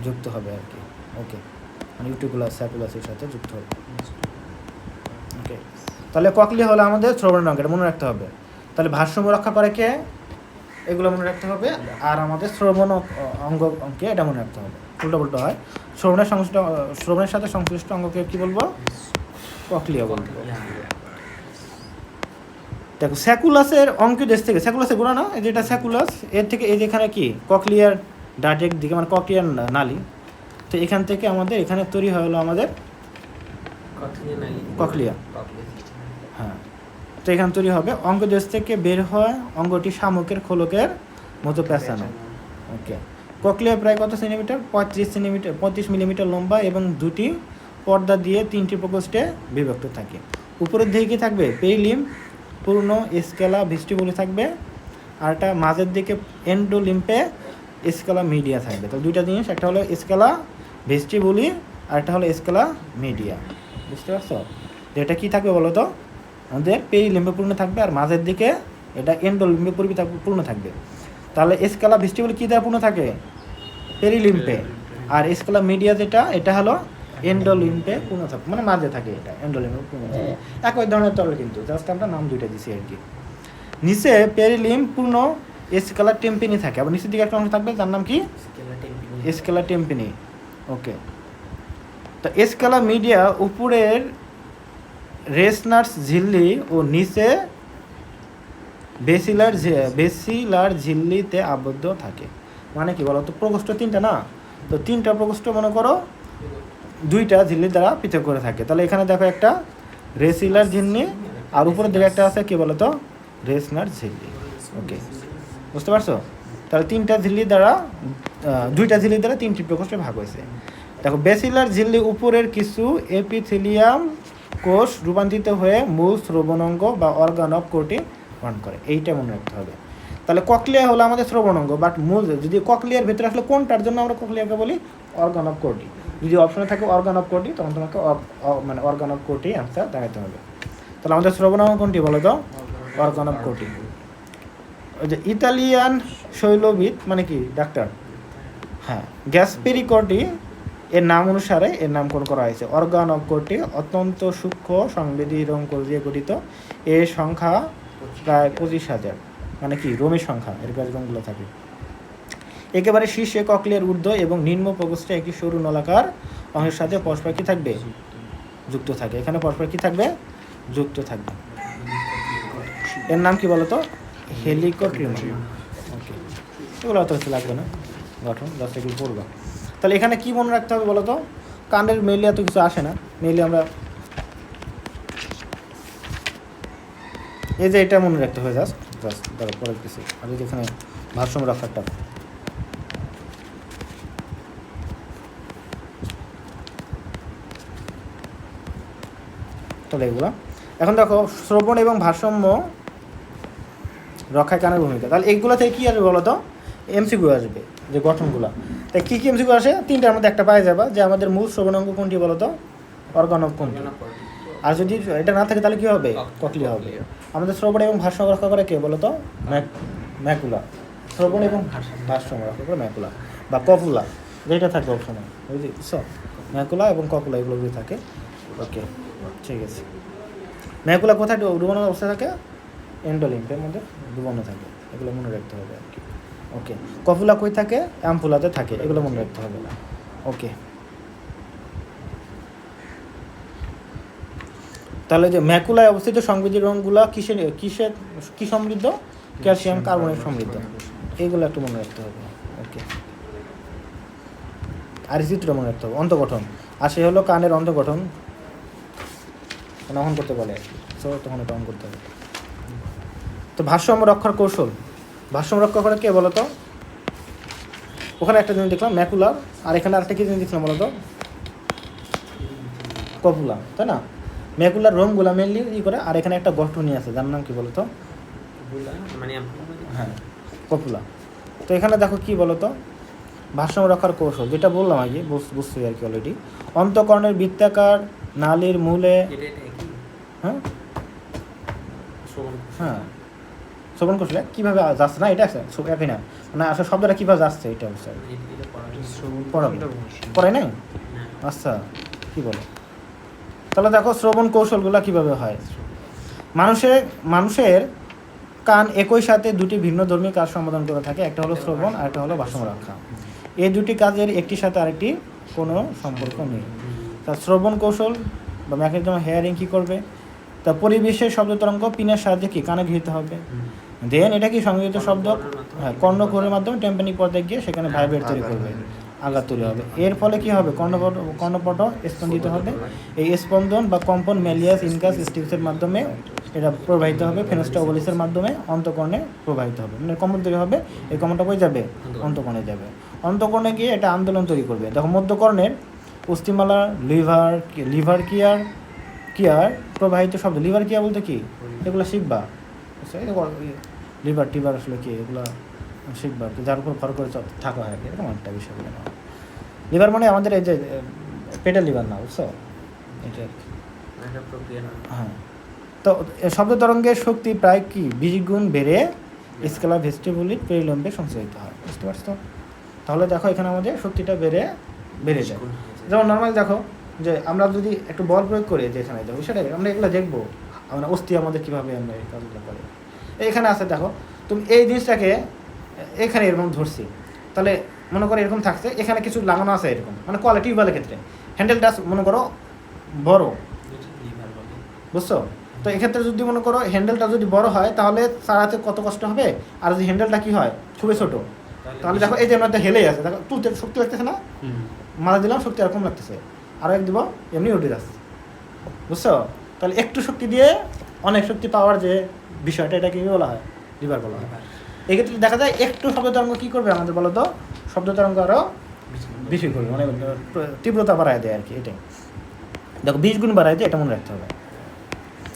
যুক্ত হবে আর কি। ওকে, মানে ইউটিকুলাস স্যাকুলাসের সাথে যুক্ত হবে। ওকে, তাহলে ককলিয়া হলো আমাদের শ্রবণের অঙ্গ, এটা মনে রাখতে হবে। তাহলে ভারসাম্য রক্ষা করে কে? এগুলো মনে রাখতে হবে। আর আমাদের শ্রবণ অঙ্কে এটা মনে রাখতে হবে, উল্টো হয়। শ্রবণের সাথে সংশ্লিষ্ট অঙ্গকে কি বলবো? ককলিয়া বলবো। দেখো স্যাকুলাসের অঙ্কের দেশ থেকে, স্যাকুলাসের গোড়া না, যেটা স্যাকুলাস, এর থেকে এই যেখানে কি ককলিয়ার ডাইরেক্ট দিকে, মানে ককলিয়ার নালী, তো এখান থেকে আমাদের এখানে তৈরি হলো আমাদের ককলিয়া। হ্যাঁ, তো এখানে তৈরি হবে। অঙ্গদেশ থেকে বের হয় অঙ্গটি শামুকের খোলকের মতো পেঁচানো। ওকে, ককলিয়া প্রায় কত সেন্টিমিটার? 35 মিলিমিটার লম্বা এবং দুটি পর্দা দিয়ে 3টি প্রকোষ্ঠে বিভক্ত থাকে। উপরের দিকে কি থাকবে? পেরিলিম্ফ, পূর্ণ স্কেলা ভেস্টিবুলি থাকবে, আর একটা মাঝের দিকে এন্ডোলিম্ফে স্কেলা মিডিয়া থাকবে। তো দুইটা জিনিস, একটা হলো স্কেলা ভেস্টিবুলি আর একটা হলো স্কেলা মিডিয়া, বুঝতে পারছো? তো এটা কী থাকবে বলো তো? আমাদের পেরিলিম্ফে পূর্ণ থাকবে, আর মাঝের দিকে এটা এন্ডোলিম্ফে পূর্ণ থাকবে। তাহলে স্কেলা ভেস্টিবুলি কী দ্বারা পূর্ণ থাকে? পেরিলিম্ফে। আর স্কেলা মিডিয়া যেটা, এটা হলো এন্ডোলিম্ফে পূর্ণ থাকে, মানে মাঝে থাকে, এটা এন্ডোলিম্ফে পূর্ণ থাকে। একই ধরনের তরল কিন্তু, জাস্ট আমরা নাম দুইটা দিছি আর কি। নিচে পেরিলিম্ফ পূর্ণ স্কেলা টেম্পিনি থাকে, আবার নিচের দিকে একটা অংশ থাকবে যার নাম কি? স্কেলা টেম্পিনি। ওকে, তো স্কেলা মিডিয়া উপরের রেসনার্স ঝিল্লি ও নিচে বেসিলার ঝিল্লিতে আবদ্ধ থাকে। মানে কি বলো তো? প্রকোষ্ঠ 3টা না, তো 3টা প্রকোষ্ঠ মনে করো 2টা ঝিল্লি দ্বারা পৃথক করে থাকে। তাহলে এখানে দেখো একটা রেসিলার ঝিল্লি, আর উপরের দিকে একটা আছে কি বলো তো? রেসনার ঝিল্লি। ওকে, বুঝতে পারছো? তাহলে 2টা ঝিল্লি দ্বারা 3টি প্রকোষ্ঠে ভাগ হয়েছে। দেখো বেসিলার ঝিল্লি উপরের কিছু এপিথেলিয়াম কোষ রূপান্তরিত হয়ে মূল শ্রবণাঙ্গ বা অর্গান অফ কোর্টি গঠন করে, এইটা মনে রাখতে হবে। তাহলে ককলিয়া হলো আমাদের শ্রবণাঙ্গ, বাট মূল যদি ককলিয়ার ভেতরে আসলে কোনটার জন্য আমরা ককলিয়াকে বলি? Organ of Corti. যদি অপশনে থাকে অর্গান অফ কোর্টি, তখন তোমাকে মানে অর্গান অফ কোর্টি অ্যান্সার দেখাতে হবে। তাহলে আমাদের শ্রবণাঙ্গ কোনটি বলো তো? Organ of Corti. ওই যে ইতালিয়ান শৈলবিদ, মানে কি ডাক্তার, হ্যাঁ, গ্যাসপেরি কোর্টি এর নাম অনুসারে এর নামকরণ করা হয়েছে। অর্গান অফ কোর্টি অত্যন্ত সূক্ষ্ম সংবেদী রোমকোষ দিয়ে গঠিত। এর সংখ্যা প্রায় 25,000, মানে কি রোমের সংখ্যা, এর কাজ রোমগুলো থাকে। একেবারে শীর্ষে ককলিয়ার ঊর্ধ্ব এবং নিম্ন প্রকোষ্ঠে একটি সরু নলাকার অংশের সাথে পরস্পর কি থাকবে? যুক্ত থাকে। এখানে পরস্পর কি থাকবে? যুক্ত থাকবে। এর নাম কি বলতো? হেলিকোট্রিমা। ওকে, এগুলো অত কিছু লাগবে না, গঠন জাস্ট এগুলো পড়বা। তাহলে এখানে কি মনে রাখতে হবে বলো তো? কাণ্ডের মেইলে এত কিছু আসে না, মেইলে আমরা এই যে এটা মনে রাখতে হবে, জাস্ট ধরো পরের কিছু। আর এখানে ভারসাম্য রক্ষাটা, তাহলে এগুলো এখন দেখো শ্রবণ এবং ভারসাম্য রক্ষায় কানের ভূমিকা। তাহলে এইগুলো থেকে কী আসবে বলো তো? এমসিকিউ আসবে, যে গঠনগুলো। তাই কী কী এমসিকিউ আসে? 3টার মধ্যে একটা পাওয়া যাবে, যে আমাদের মূল শ্রবণাঙ্গ কোনটি বলো তো? অর্গান অফ কোনটি। আর যদি এটা না থাকে তাহলে কী হবে? ককলিয়া হবে। আমাদের শ্রবণ এবং ভারসাম্য রক্ষা করে কে বলো তো? ম্যাকুলা। শ্রবণ এবং ভারসাম্য রক্ষা করে ম্যাকুলা বা কপুলা, যেটা থাকে অপশনে, বুঝছো? ম্যাকুলা এবং কপুলা এগুলো যদি থাকে। ওকে, ঠিক আছে। ম্যাকুলা কোথায় ডুবানো অবস্থা থাকে? এন্ডোলিম্ফের মধ্যে ডুবানো থাকে, এগুলো মনে রাখতে হবে আর কি। ওকে, কপুলা কই থাকে? অ্যাম্পুলাতে থাকে, এগুলো মনে রাখতে হবে। ওকে, তাহলে যে ম্যাকুলায় অবস্থিত সংবেদী রঙগুলো কি সমৃদ্ধ? ক্যালসিয়াম কার্বনেট সমৃদ্ধ, এইগুলো একটু মনে রাখতে হবে। ওকে, আর চিত্রটা মনে রাখতে হবে। অন্তগঠন, আর সে হলো কানের অন্তগঠন অন করতে বলে আর কি, সো তখন এটা অন করতে হবে। তো ভারসাম্য রক্ষার কৌশল, ভারসাম্য রক্ষা করে কে বলো তো? ওখানে একটা জিনিস দেখলাম ম্যাকুলার, আর এখানে আরেকটা কি জিনিস দেখলাম বলো তো? কপুলা, তাই না? ম্যাকুলার রোমগুলো মেনলি করে, আর এখানে একটা গঠনই আছে যার নাম কি বলতো?
মানে
হ্যাঁ, কপুলা। তো এখানে দেখো কি বলতো, ভারসাম্য রক্ষার কৌশল যেটা বললাম আগে, বুঝছি আর কি অলরেডি। অন্তঃকর্ণের বৃত্তাকার নালীর মূলে, হ্যাঁ হ্যাঁ শ্রবণ কৌশলে কীভাবে যাচ্ছে না, এটা আছে একই না, মানে আসলে শব্দটা কীভাবে যাচ্ছে এটা হচ্ছে পড়াই নাই। আচ্ছা, কি বলো তাহলে? দেখো শ্রবণ কৌশলগুলো কীভাবে হয়। মানুষের কান একই সাথে দুটি ভিন্ন ধর্মী কাজ সম্পাদন করে থাকে, একটা হলো শ্রবণ আর একটা হলো ভারসাম্য রক্ষা। এই দুটি কাজের একটির সাথে আরেকটি কোনো সম্পর্ক নেই। তা শ্রবণ কৌশল বা মেকানিজম হেয়ারিং কী করবে, তা পরিবেশের শব্দ তরঙ্গ পিনের সাহায্যে কি কানে গৃহীত হবে, দেন এটা কি সংগৃহীত শব্দ হ্যাঁ কর্ণকোরের মাধ্যমে টেম্পানিক পর্দায় গিয়ে সেখানে ভাইব্রেট তৈরি করবে, আঘাত তৈরি হবে। এর ফলে কি হবে, কর্ণপট স্পন্দিত হবে। এই স্পন্দন বা কম্পন ম্যালিয়াস ইনকাস স্টিক্সের মাধ্যমে এটা প্রবাহিত হবে, ফেনেস্টা ওভালিসের মাধ্যমে অন্তঃকর্ণে প্রবাহিত হবে, মানে কম্পন তৈরি হবে। এই কম্পনটা কই যাবে, অন্তঃকর্ণে যাবে। অন্তঃকর্ণে গিয়ে এটা আন্দোলন তৈরি করবে। দেখো মধ্যকর্ণের অস্থিমালা লিভার কিয়ার প্রবাহিত শব্দ, লিভার কিয়া বলতে কি, এগুলো শিখবা, লিভার টিভার আসলে কি, এগুলো শিখবা, যার উপর ভর করে থাকা হয় এরকম একটা বিষয় বলে না। লিভার মানে আমাদের এই যে পেটের লিভার না, বুঝছো, এটা হ্যাঁ। তো শব্দ তরঙ্গের শক্তি প্রায় কি 20 গুণ বেড়ে স্কেলা ভেস্টিবুলির পেরিলম্বে সঞ্চারিত হয়, বুঝতে পারছো? তাহলে দেখো এখানে আমাদের শক্তিটা বেড়ে যায়। যেমন নর্মাল দেখো যে আমরা যদি একটু বল প্রয়োগ করি যে এখানে দেখো সেটাই আমরা এগুলো দেখবো, আমরা অস্থি আমাদের কীভাবে আমরা এই কাজগুলো করে। এখানে আছে দেখো, তুমি এই জিনিসটাকে এখানে এরকম ধরছি, তাহলে মনে করো এরকম থাকছে, এখানে কিছু লাগানো আছে এরকম, মানে কোয়ালিটি বলের ক্ষেত্রে হ্যান্ডেলটা মনে করো বড়, বুঝছো? তো এক্ষেত্রে যদি মনে করো হ্যান্ডেলটা যদি বড় হয় তাহলে চালাতে কত কষ্ট হবে, আর যদি হ্যান্ডেলটা কি হয় খুবই ছোট, তাহলে দেখো এই যে আমরা হেলেই আছে, দেখো তুলতে শক্তি লাগতেছে না, মারা দিলাম শক্তি এরকম লাগতেছে, আরও এক দিব এমনি উঠে যাচ্ছে, বুঝছো? তাহলে একটু শক্তি দিয়ে অনেক শক্তি পাওয়ার যে বিষয়টা, এটা কি বলা হয়, লিভার বলা হয়। এক্ষেত্রে দেখা যায় একটু শব্দ তরঙ্গ কী করবে আমাদের বলো তো, শব্দ তরঙ্গ আরও বেশি করবে, মানে তীব্রতা বাড়ায় দেয় আর কি। এটাই দেখো 20 গুণ বাড়ায় দেয়, এটা মনে রাখতে হবে।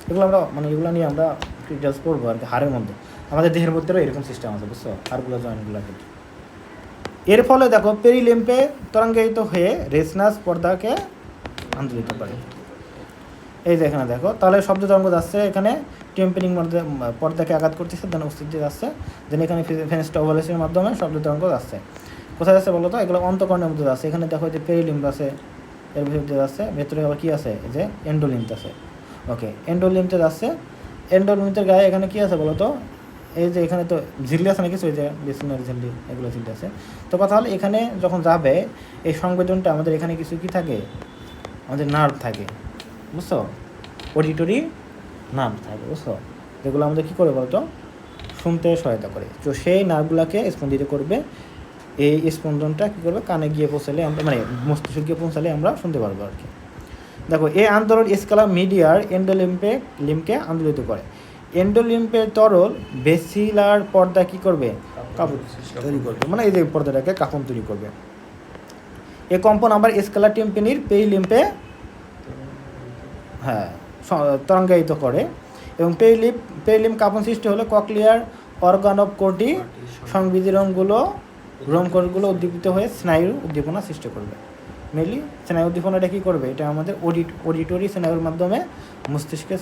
এগুলো আমরা মানে এগুলো নিয়ে আমরা ডিটেলস পড়বো আর কি। হাড়ের মধ্যে আমাদের দেহের মধ্যেও এরকম সিস্টেম আছে, বুঝছো, হাড়গুলো জয়েন্টগুলো ক্ষেত্রে। এর ফলে দেখো পেরিলিম্পে তরঙ্গায়িত হয়ে রেসনাস পর্দাকে আন্দোলিত করে। এই যে এখানে দেখো, তাহলে শব্দ তরঙ্গ যাচ্ছে এখানে টেম্পারিং পর্দাকে আঘাত করতেছে, দেন অস্তিত্ব যাচ্ছে, দেন এখানে ফেনেস্টা ওভালিসের মাধ্যমে শব্দ তরঙ্গ যাচ্ছে। কোথায় যাচ্ছে বলো তো, এগুলো অন্তঃকর্ণের মধ্যে যাচ্ছে। এখানে দেখো যে পেরিলিম্ব আছে, এর ভিতরে যাচ্ছে, ভেতরে আবার কী আছে, এই যে এন্ডোলিম্ব আছে। ওকে, এন্ডোলিম্বতে যাচ্ছে। এন্ডোলিম্বের গায়ে এখানে কী আছে বলো তো, এই যে এখানে তো ঝিল্লি আছে না কিছু, এই যে বেসিনারি ঝিল্লি, এগুলো ঝিল্লি আছে। তো কথা হলো এখানে যখন যাবে এই সংবেদনটা আমাদের এখানে কিছু কি থাকে, আমাদের নার্ভ থাকে, বুঝছো, অডিটরি নার্ভ থাকে, বুঝছো, যেগুলো আমাদের কী করে বলতো, শুনতে সহায়তা করে। তো সেই নার্ভগুলোকে স্পন্দিত করবে, এই স্পন্দনটা কী করবে, কানে গিয়ে পৌঁছালে আমরা, মানে মস্তিষ্কে গিয়ে পৌঁছালে আমরা শুনতে পারবো আর কি। দেখো এই আন্দোলন স্কেলা মিডিয়ার লিম্বকে আন্দোলিত করে। এন্ডোলিম্পের তরল বেসিলার পর্দা কী করবে, কাঁপন তৈরি করবে, মানে এই যে পর্দাটাকে কাঁপন তৈরি করবে। এই কম্পন আবার স্কেলা টিম্পানির পেরিলিম্পে হ্যাঁ তরঙ্গায়িত করে, এবং পেরিলিম্প কাঁপন সৃষ্টি হলে ককলিয়ার অর্গান অফ কোটি সংবিধিরণগুলো রোমকোষগুলো উদ্দীপিত হয়ে স্নায়ুর উদ্দীপনা সৃষ্টি করবে। মেনলি স্নায়ু উদ্দীপনাটা কী করবে, এটা আমাদের অডিটরি স্নায়ুর মাধ্যমে মস্তিষ্কের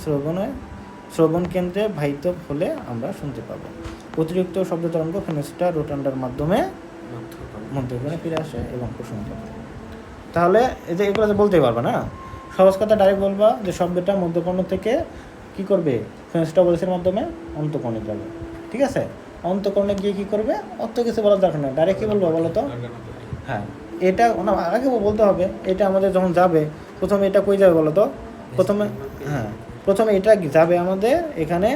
শ্রবণ কেন্দ্রে বাহিত হলে আমরা শুনতে পাবো। অতিরিক্ত শব্দ তরঙ্গ ফেনেস্টা রোটান্ডার মাধ্যমে মধ্যকর্ণে ফিরে আসে এবং শুনতে পাবে। তাহলে এই যে এগুলো যে বলতেই পারবে না, সহজ কথা ডাইরেক্ট বলবা যে শব্দটা মধ্যকর্ণ থেকে কী করবে, ফেনেস্টা ওভালিসের মাধ্যমে অন্তঃকর্ণে যাবে, ঠিক আছে? অন্তঃকর্ণে গিয়ে কী করবে, অত কিছু বলার দরকার নেই, ডাইরেক্ট কী বলবো বলো তো, হ্যাঁ এটা আগে বলতে হবে, এটা আমাদের যখন যাবে প্রথমে এটা কই যাবে বলো তো, প্রথমে এটা যাবে আমাদের এখানে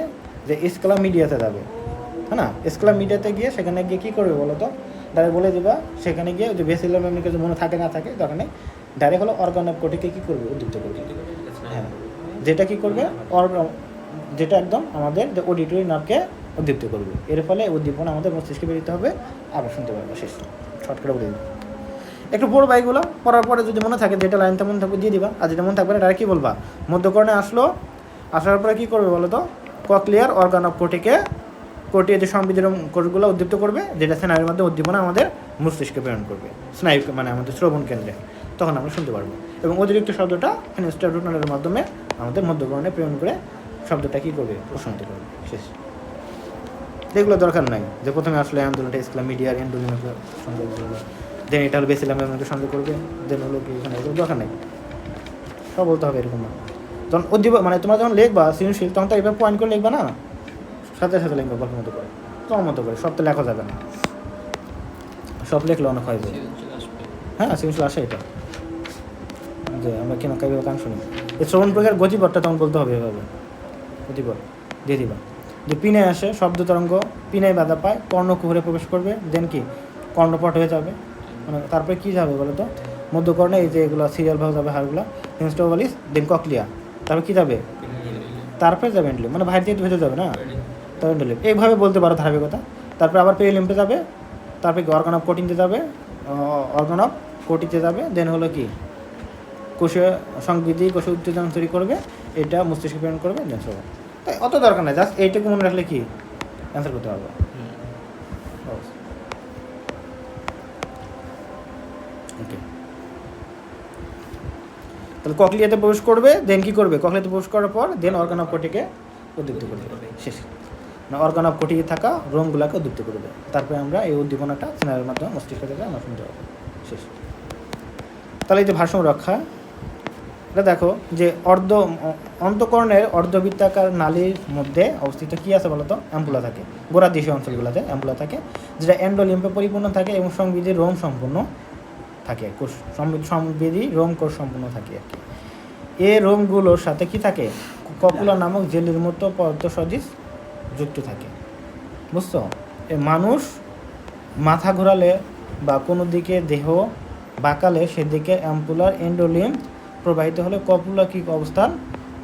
যে স্কেলা মিডিয়াতে যাবে, হ্যাঁ না, স্কেলা মিডিয়াতে গিয়ে সেখানে গিয়ে কী করবে বলো তো, ডাইরেক্ট বলে দিবা, সেখানে গিয়ে যে বেসিলার মেমব্রেন মনে থাকে না থাকে দোকানে ডাইরেক্ট হলো অর্গান অফ কোটিকে কী করবে, উদ্দীপ্ত করবে, হ্যাঁ যেটা কী করবে, যেটা একদম আমাদের যে অডিটরি নার্ভকে উদ্দীপ্ত করবে। এর ফলে উদ্দীপনা আমাদের মস্তিষ্কে বেরোতে হবে, আবার শুনতে পারবো, শেষ শর্টকাটে বলে দিই। একটু পড়বা এগুলো, পড়ার পরে যদি মনে থাকে যেটা লাইন তেমন থাকবে দিয়ে দিবা, আর যেটা মনে থাকবে না এটা কী বলবা, মধ্যকর্ণে আসার পরে কী করবে বলো তো, ককলিয়ার অর্গান অফ কোটিকে কোটিয়ে যে সংবিধান কোষগুলো উদ্দীপ্ত করবে, যেটা স্নায়ুর মধ্যে উদ্দীপনা আমাদের মস্তিষ্কে প্রেরণ করবে, স্নায়ু মানে আমাদের শ্রবণ কেন্দ্রে, তখন আমরা শুনতে পারবো। এবং অতিরিক্ত শব্দটা ফেনোস্টাটোনালের মাধ্যমে আমাদের মধ্যকর্ণে প্রেরণ করে শব্দটা কী করবে, প্রশান্ত করবে। শেষ। এগুলো দরকার নাই যে প্রথমে আসলে আন্দোলনটা ইসলাম মিডিয়ার এন্ডোলিনকে সংযোগ করবে, দেন এটা হলো বেসিলাম আমাকে সংযোগ করবে, দেন হলো কি এখানে এগুলো দরকার নেই, সব বলতে হবে এরকম না। তখন মানে তোমরা যখন লিখবা সৃজনশীল তখন তো এবার পয়েন্ট করে লিখবা না, সাথে সাথে লিখবা গল্প মতো করে, তোমার মতো করে, সব তো লেখা যাবে না, সব লিখলে অনেক হয় যায়। হ্যাঁ সৃজনশীল আসে এটা যে আমরা কেন কাইভাবে কান শুনি, এই শ্রবণ প্রক্রিয়ার গতিপথটা তখন বলতে হবে এভাবে, গতিপথ দিয়ে দিবা যে পিনে আসে শব্দ তরঙ্গ, পিনায় বাধা পায়, কর্ণকুহরে প্রবেশ করবে, দেন কি কর্ণপট হয়ে যাবে, মানে তারপরে কী যাবে বলো তো, মধ্যকর্ণে এই যে এগুলো সিরিয়াল ভাবে যাবে হাড়গুলো, হেমস্টোভালিস, দেন ককলিয়া, তারপর কী যাবে, তারপরে যাবে এন্ডোলিম, মানে বাইরে থেকে ভেতরে যাবে না, তবে এন্ডোলিম এইভাবে বলতে পারো ধারাবাহিকতা। তারপরে আবার পেরিলিম্পে যাবে, তারপরে কি অর্গান অফ কোটিতে যাবে, অর্গান অফ কোটিতে যাবে, দেন হলো কি কোষে সংবিধি, কোষে উত্তেজনা তৈরি করবে, এটা মস্তিষ্কে প্রেরণ করবে, দেন সব। তাই অত দরকার নেই, জাস্ট এইটুকু মনে রাখলে কি অ্যান্সার করতে পারবো। ওকে, তাহলে ককলিয়াতে প্রবেশ করবে, দেন কি করবে, ককলিয়াতে প্রবেশ করার পর দেন অর্গান অফ কোটিকে উদ্দীপ্ত করবে, শেষ। না অর্গান অফ কোটিকে থাকা রোমগুলোকে উদ্দীপ্ত করবে, তারপরে আমরা এই উদ্দীপনাটা স্নায়ুর মাধ্যমে মস্তিষ্ক থেকে আমরা শুনতে পারবো, শেষ। তাহলে এই যে ভারসাম্য রক্ষা, এটা দেখো যে অন্তঃকর্ণের অর্ধবৃত্তাকার নালীর মধ্যে অবস্থিত কী আছে বলতো, অ্যাম্পুলা থাকে, গোড়ার দেশীয় অঞ্চলগুলোতে অ্যাম্পুলা থাকে, যেটা এন্ডোলিম্পে পরিপূর্ণ থাকে এবং সংবিধি রোম সম্পূর্ণ থাকে, সংবিধি রোম কোষ সম্পূর্ণ থাকে আর কি। এই রোমগুলোর সাথে কি থাকে, কপুলা নামক জেলির মতো পদার্থ সদৃশ যুক্ত থাকে, বুঝছো। মানুষ মাথা ঘোরালে বা কোনো দিকে দেহ বাঁকালে সেদিকে অ্যাম্পুলার এন্ডোলিম প্রবাহিত হলে কপুলা কি অবস্থান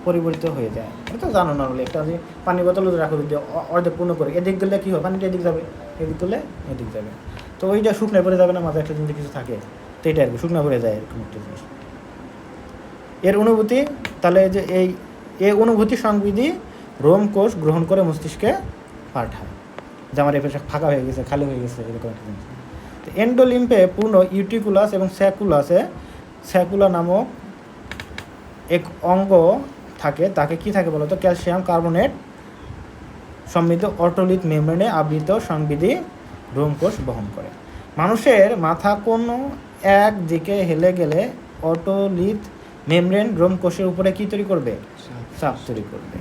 পরিবর্তিত হয়ে যায়, এটা জানো না বলে, একটা যে পানি বোতল রাখো যদি অর্ধেক পূর্ণ করে, এদিক গেলে কী হয়, পানিটা এদিক যাবে, এদিক গেলে এদিক যাবে, তো ওইটা শুকনো পড়ে যাবে না, মাথায় একটা জিনিস কিছু থাকে, তো এটা আর কি শুকনো পড়ে যায় এরকম একটা জিনিস। এর অনুভূতি তাহলে যে এই অনুভূতি সংবিধি রোম কোষ গ্রহণ করে মস্তিষ্কে পাঠায়, যে আমার এপাশে ফাঁকা হয়ে গেছে, খালি হয়ে গেছে, এরকম একটা জিনিস। তো এন্ডোলিম্পে পূর্ণ ইউটিকুলাস এবং স্যাকুলা নামক এক অঙ্গ থাকে, তাকে কি থাকে বলতো, ক্যালসিয়াম কার্বনেট সমৃদ্ধ অটোলিথ মেমব্রেনে আবৃত সংবিধি রোম কোষ বহন করে। মানুষের মাথা কোনো এক দিকে হেলে গেলে অটোলিথ মেমব্রেন রোম কোষের উপরে কী তৈরি করবে, চাপ তৈরি করবে।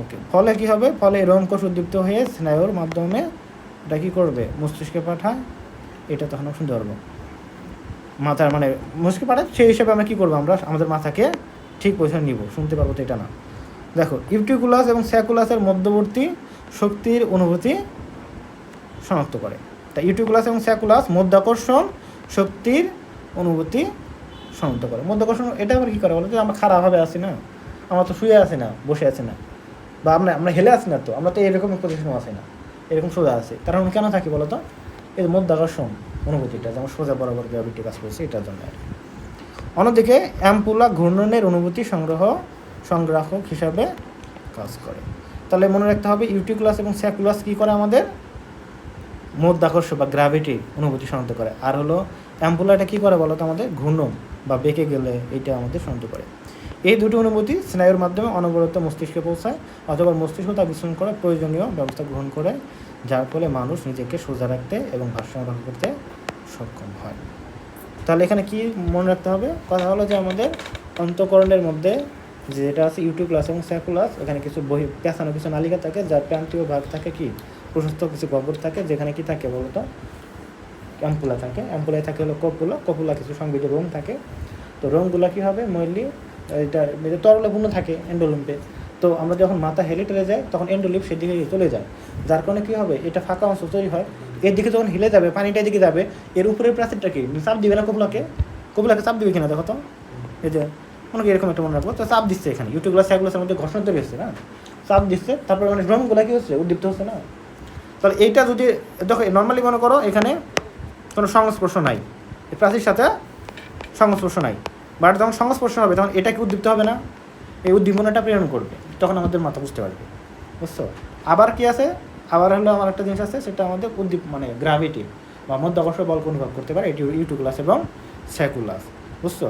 ওকে, ফলে কি হবে, ফলে রোম কোষ উদ্দীপ্ত হয়ে স্নায়ুর মাধ্যমে এটা কী করবে, মস্তিষ্কে পাঠায়, এটা তখন আমরা শুনতে পারবো, মাথার মানে মস্তিষ্কে পাঠায়, সেই হিসেবে আমরা কী করবো, আমরা আমাদের মাথাকে ঠিক পজিশন নিব, শুনতে পারবো, তো এটা না। দেখো ইউটিকুলাস এবং স্যাকুলাসের মধ্যবর্তী শক্তির অনুভূতি শনাক্ত করে, তাই ইউটিকুলাস এবং স্যাকুলাস মধ্যাকর্ষণ শক্তির অনুভূতি শনাক্ত করে। মধ্যাকর্ষণ এটা আবার কী করে বলো, যে আমরা খারাপভাবে আছি না, আমরা তো শুয়ে আছি না, বসে আছি না, বা আমরা হেলে আছি না, তো আমরা তো এরকম পজিশনও আছি না, এরকম সোজা আছি, তার কারণ কেন থাকি বলো তো, এই মধ্যাকর্ষণ অনুভূতিটা যেমন সোজা বরাবর গ্র্যাভিটি কাজ করছে, এটার জন্য আর কি। অন্যদিকে অ্যাম্পুলা ঘূর্ণনের অনুভূতি সংগ্রাহক হিসাবে কাজ করে। তাহলে মনে রাখতে হবে ইউটিকুলাস এবং স্যাকুলাস কী করে, আমাদের মধ্যাকর্ষণ বা গ্র্যাভিটি অনুভূতি শনাক্ত করে, আর হলো অ্যাম্পুলাটা কী করে বলো তো, আমাদের ঘূর্ণন বা বেঁকে গেলে এইটা আমাদের শনাক্ত করে। এই দুটি অনুভূতি স্নায়ুর মাধ্যমে অনবরত মস্তিষ্কে পৌঁছায়, অথবা মস্তিষ্ক তা বিশ্লেষণ করে প্রয়োজনীয় ব্যবস্থা গ্রহণ করে, যার ফলে মানুষ নিজেকে সোজা রাখতে এবং ভারসাম্য রক্ষা করতে সক্ষম হয়। তাহলে এখানে কি মনে রাখতে হবে, কথা হলো যে আমাদের অন্তঃকরণের মধ্যে যেটা আছে ইউটিকুলাস এবং স্যাকুলাস, এখানে কিছু পেঁচানো কিছু নালিকা থাকে, যার প্রান্তীয় ভাগ থাকে কি প্রশস্ত কিছু গহ্বর থাকে, যেখানে কি থাকে বলতো অ্যাম্পুলা থাকে, অ্যাম্পুলায় থাকে হলো কপুলা কিছু সংবিধি রোম থাকে। তো রোমগুলো কী হবে, মইলি এটা তরলপূর্ণ থাকে এন্ডোলিম্পে, তো আমরা যখন মাথা হেলে টেলে যায় তখন এন্ডোলিম্প সেদিকে চলে যায়, যার কারণে কী হবে, এটা ফাঁকা অংশ তৈরি হয়, এর দিকে যখন হিলে যাবে পানিটা এদিকে যাবে, এর উপরের প্রাচীরটা কি চাপ দিবে না, কপুলাকে চাপ দিবে কিনা দেখো তো, এই যে মনে এরকম একটা মনে রাখবো, তো চাপ দিচ্ছে এখানে ইউটিকুলাস স্যাকুলাসের মধ্যে ঘর্ষণ তৈরি হচ্ছে না, চাপ দিচ্ছে, তারপরে মানে রোমগুলো কী হচ্ছে, উদ্দীপ্ত হচ্ছে না। তাহলে এইটা যদি দেখো নর্মালি মনে করো এখানে কোনো সংস্পর্শ নাই, এই প্রাচীর সাথে সংস্পর্শ নাই, বাট যখন সংস্পর্শ হবে তখন এটাকে উদ্দীপ্ত হবে না, এই উদ্দীপনাটা প্রেরণ করবে, তখন আমাদের মাথা বুঝতে পারবে, বুঝছো? আবার কি আছে, আবার হলো আমার একটা জিনিস আছে, সেটা আমাদের মানে গ্র্যাভিটি বা মধ্যাকর্ষণ বল অনুভব করতে পারে, এটি ইউটিকুলাস এবং স্যাকুলাস, বুঝছো?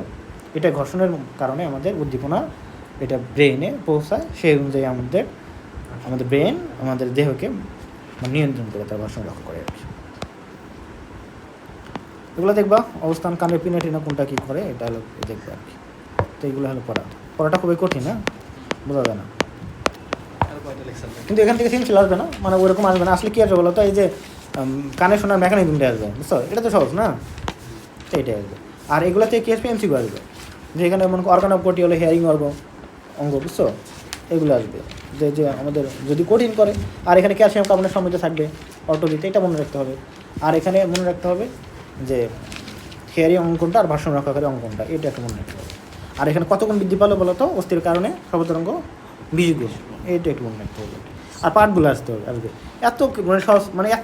এটা ঘর্ষণের কারণে আমাদের উদ্দীপনা এটা ব্রেইনে পৌঁছায়, সেই অনুযায়ী আমাদের ব্রেন আমাদের দেহকে নিয়ন্ত্রণ করে, তার ঘর্ষণ লক্ষ্য করে আর কি। এগুলো দেখবা অবস্থান, কানের পিনা টিনা কোনটা কী করে, এটা হলো দেখবে আর কি। তো এইগুলো হলো পড়াটা খুবই কঠিন, না বোঝা যায় না, কিন্তু এখান থেকে সিন আসবে না, মানে ওরকম আসবে না। আসলে কী আসবে বলো তো, এই যে কানে শোনার মেকানিজমটা আসবে, বুঝছো? এটা তো সহজ না, তো এইটাই আসবে। আর এগুলো থেকে কী আসবে, এমসিকিউ আসবে, যে এখানে মনে অর্গান অফ কোটি হলো হিয়ারিং অঙ্গ, বুঝছো? এগুলো আসবে যে আমাদের যদি কঠিন করে। আর এখানে ক্যালসিয়াম কার্বনের সমৃদ্ধ থাকবে অটোরিতে, এটা মনে রাখতে হবে। আর এখানে মনে রাখতে হবে যে হিয়ারিং অঙ্কনটা আর ভাষণ রক্ষাকারী অঙ্কনটা, এটা একটা মনে রাখতে হবে। আর এখানে কত গুণ বৃদ্ধি পালো বলো তো, অস্থির কারণে সর্বতরঙ্গ 20 গুণ, এইটা একটু মনে রাখতে হবে। আর পার্টগুলো আসতে হবে, আসবে এত মানে সহজ, মানে এত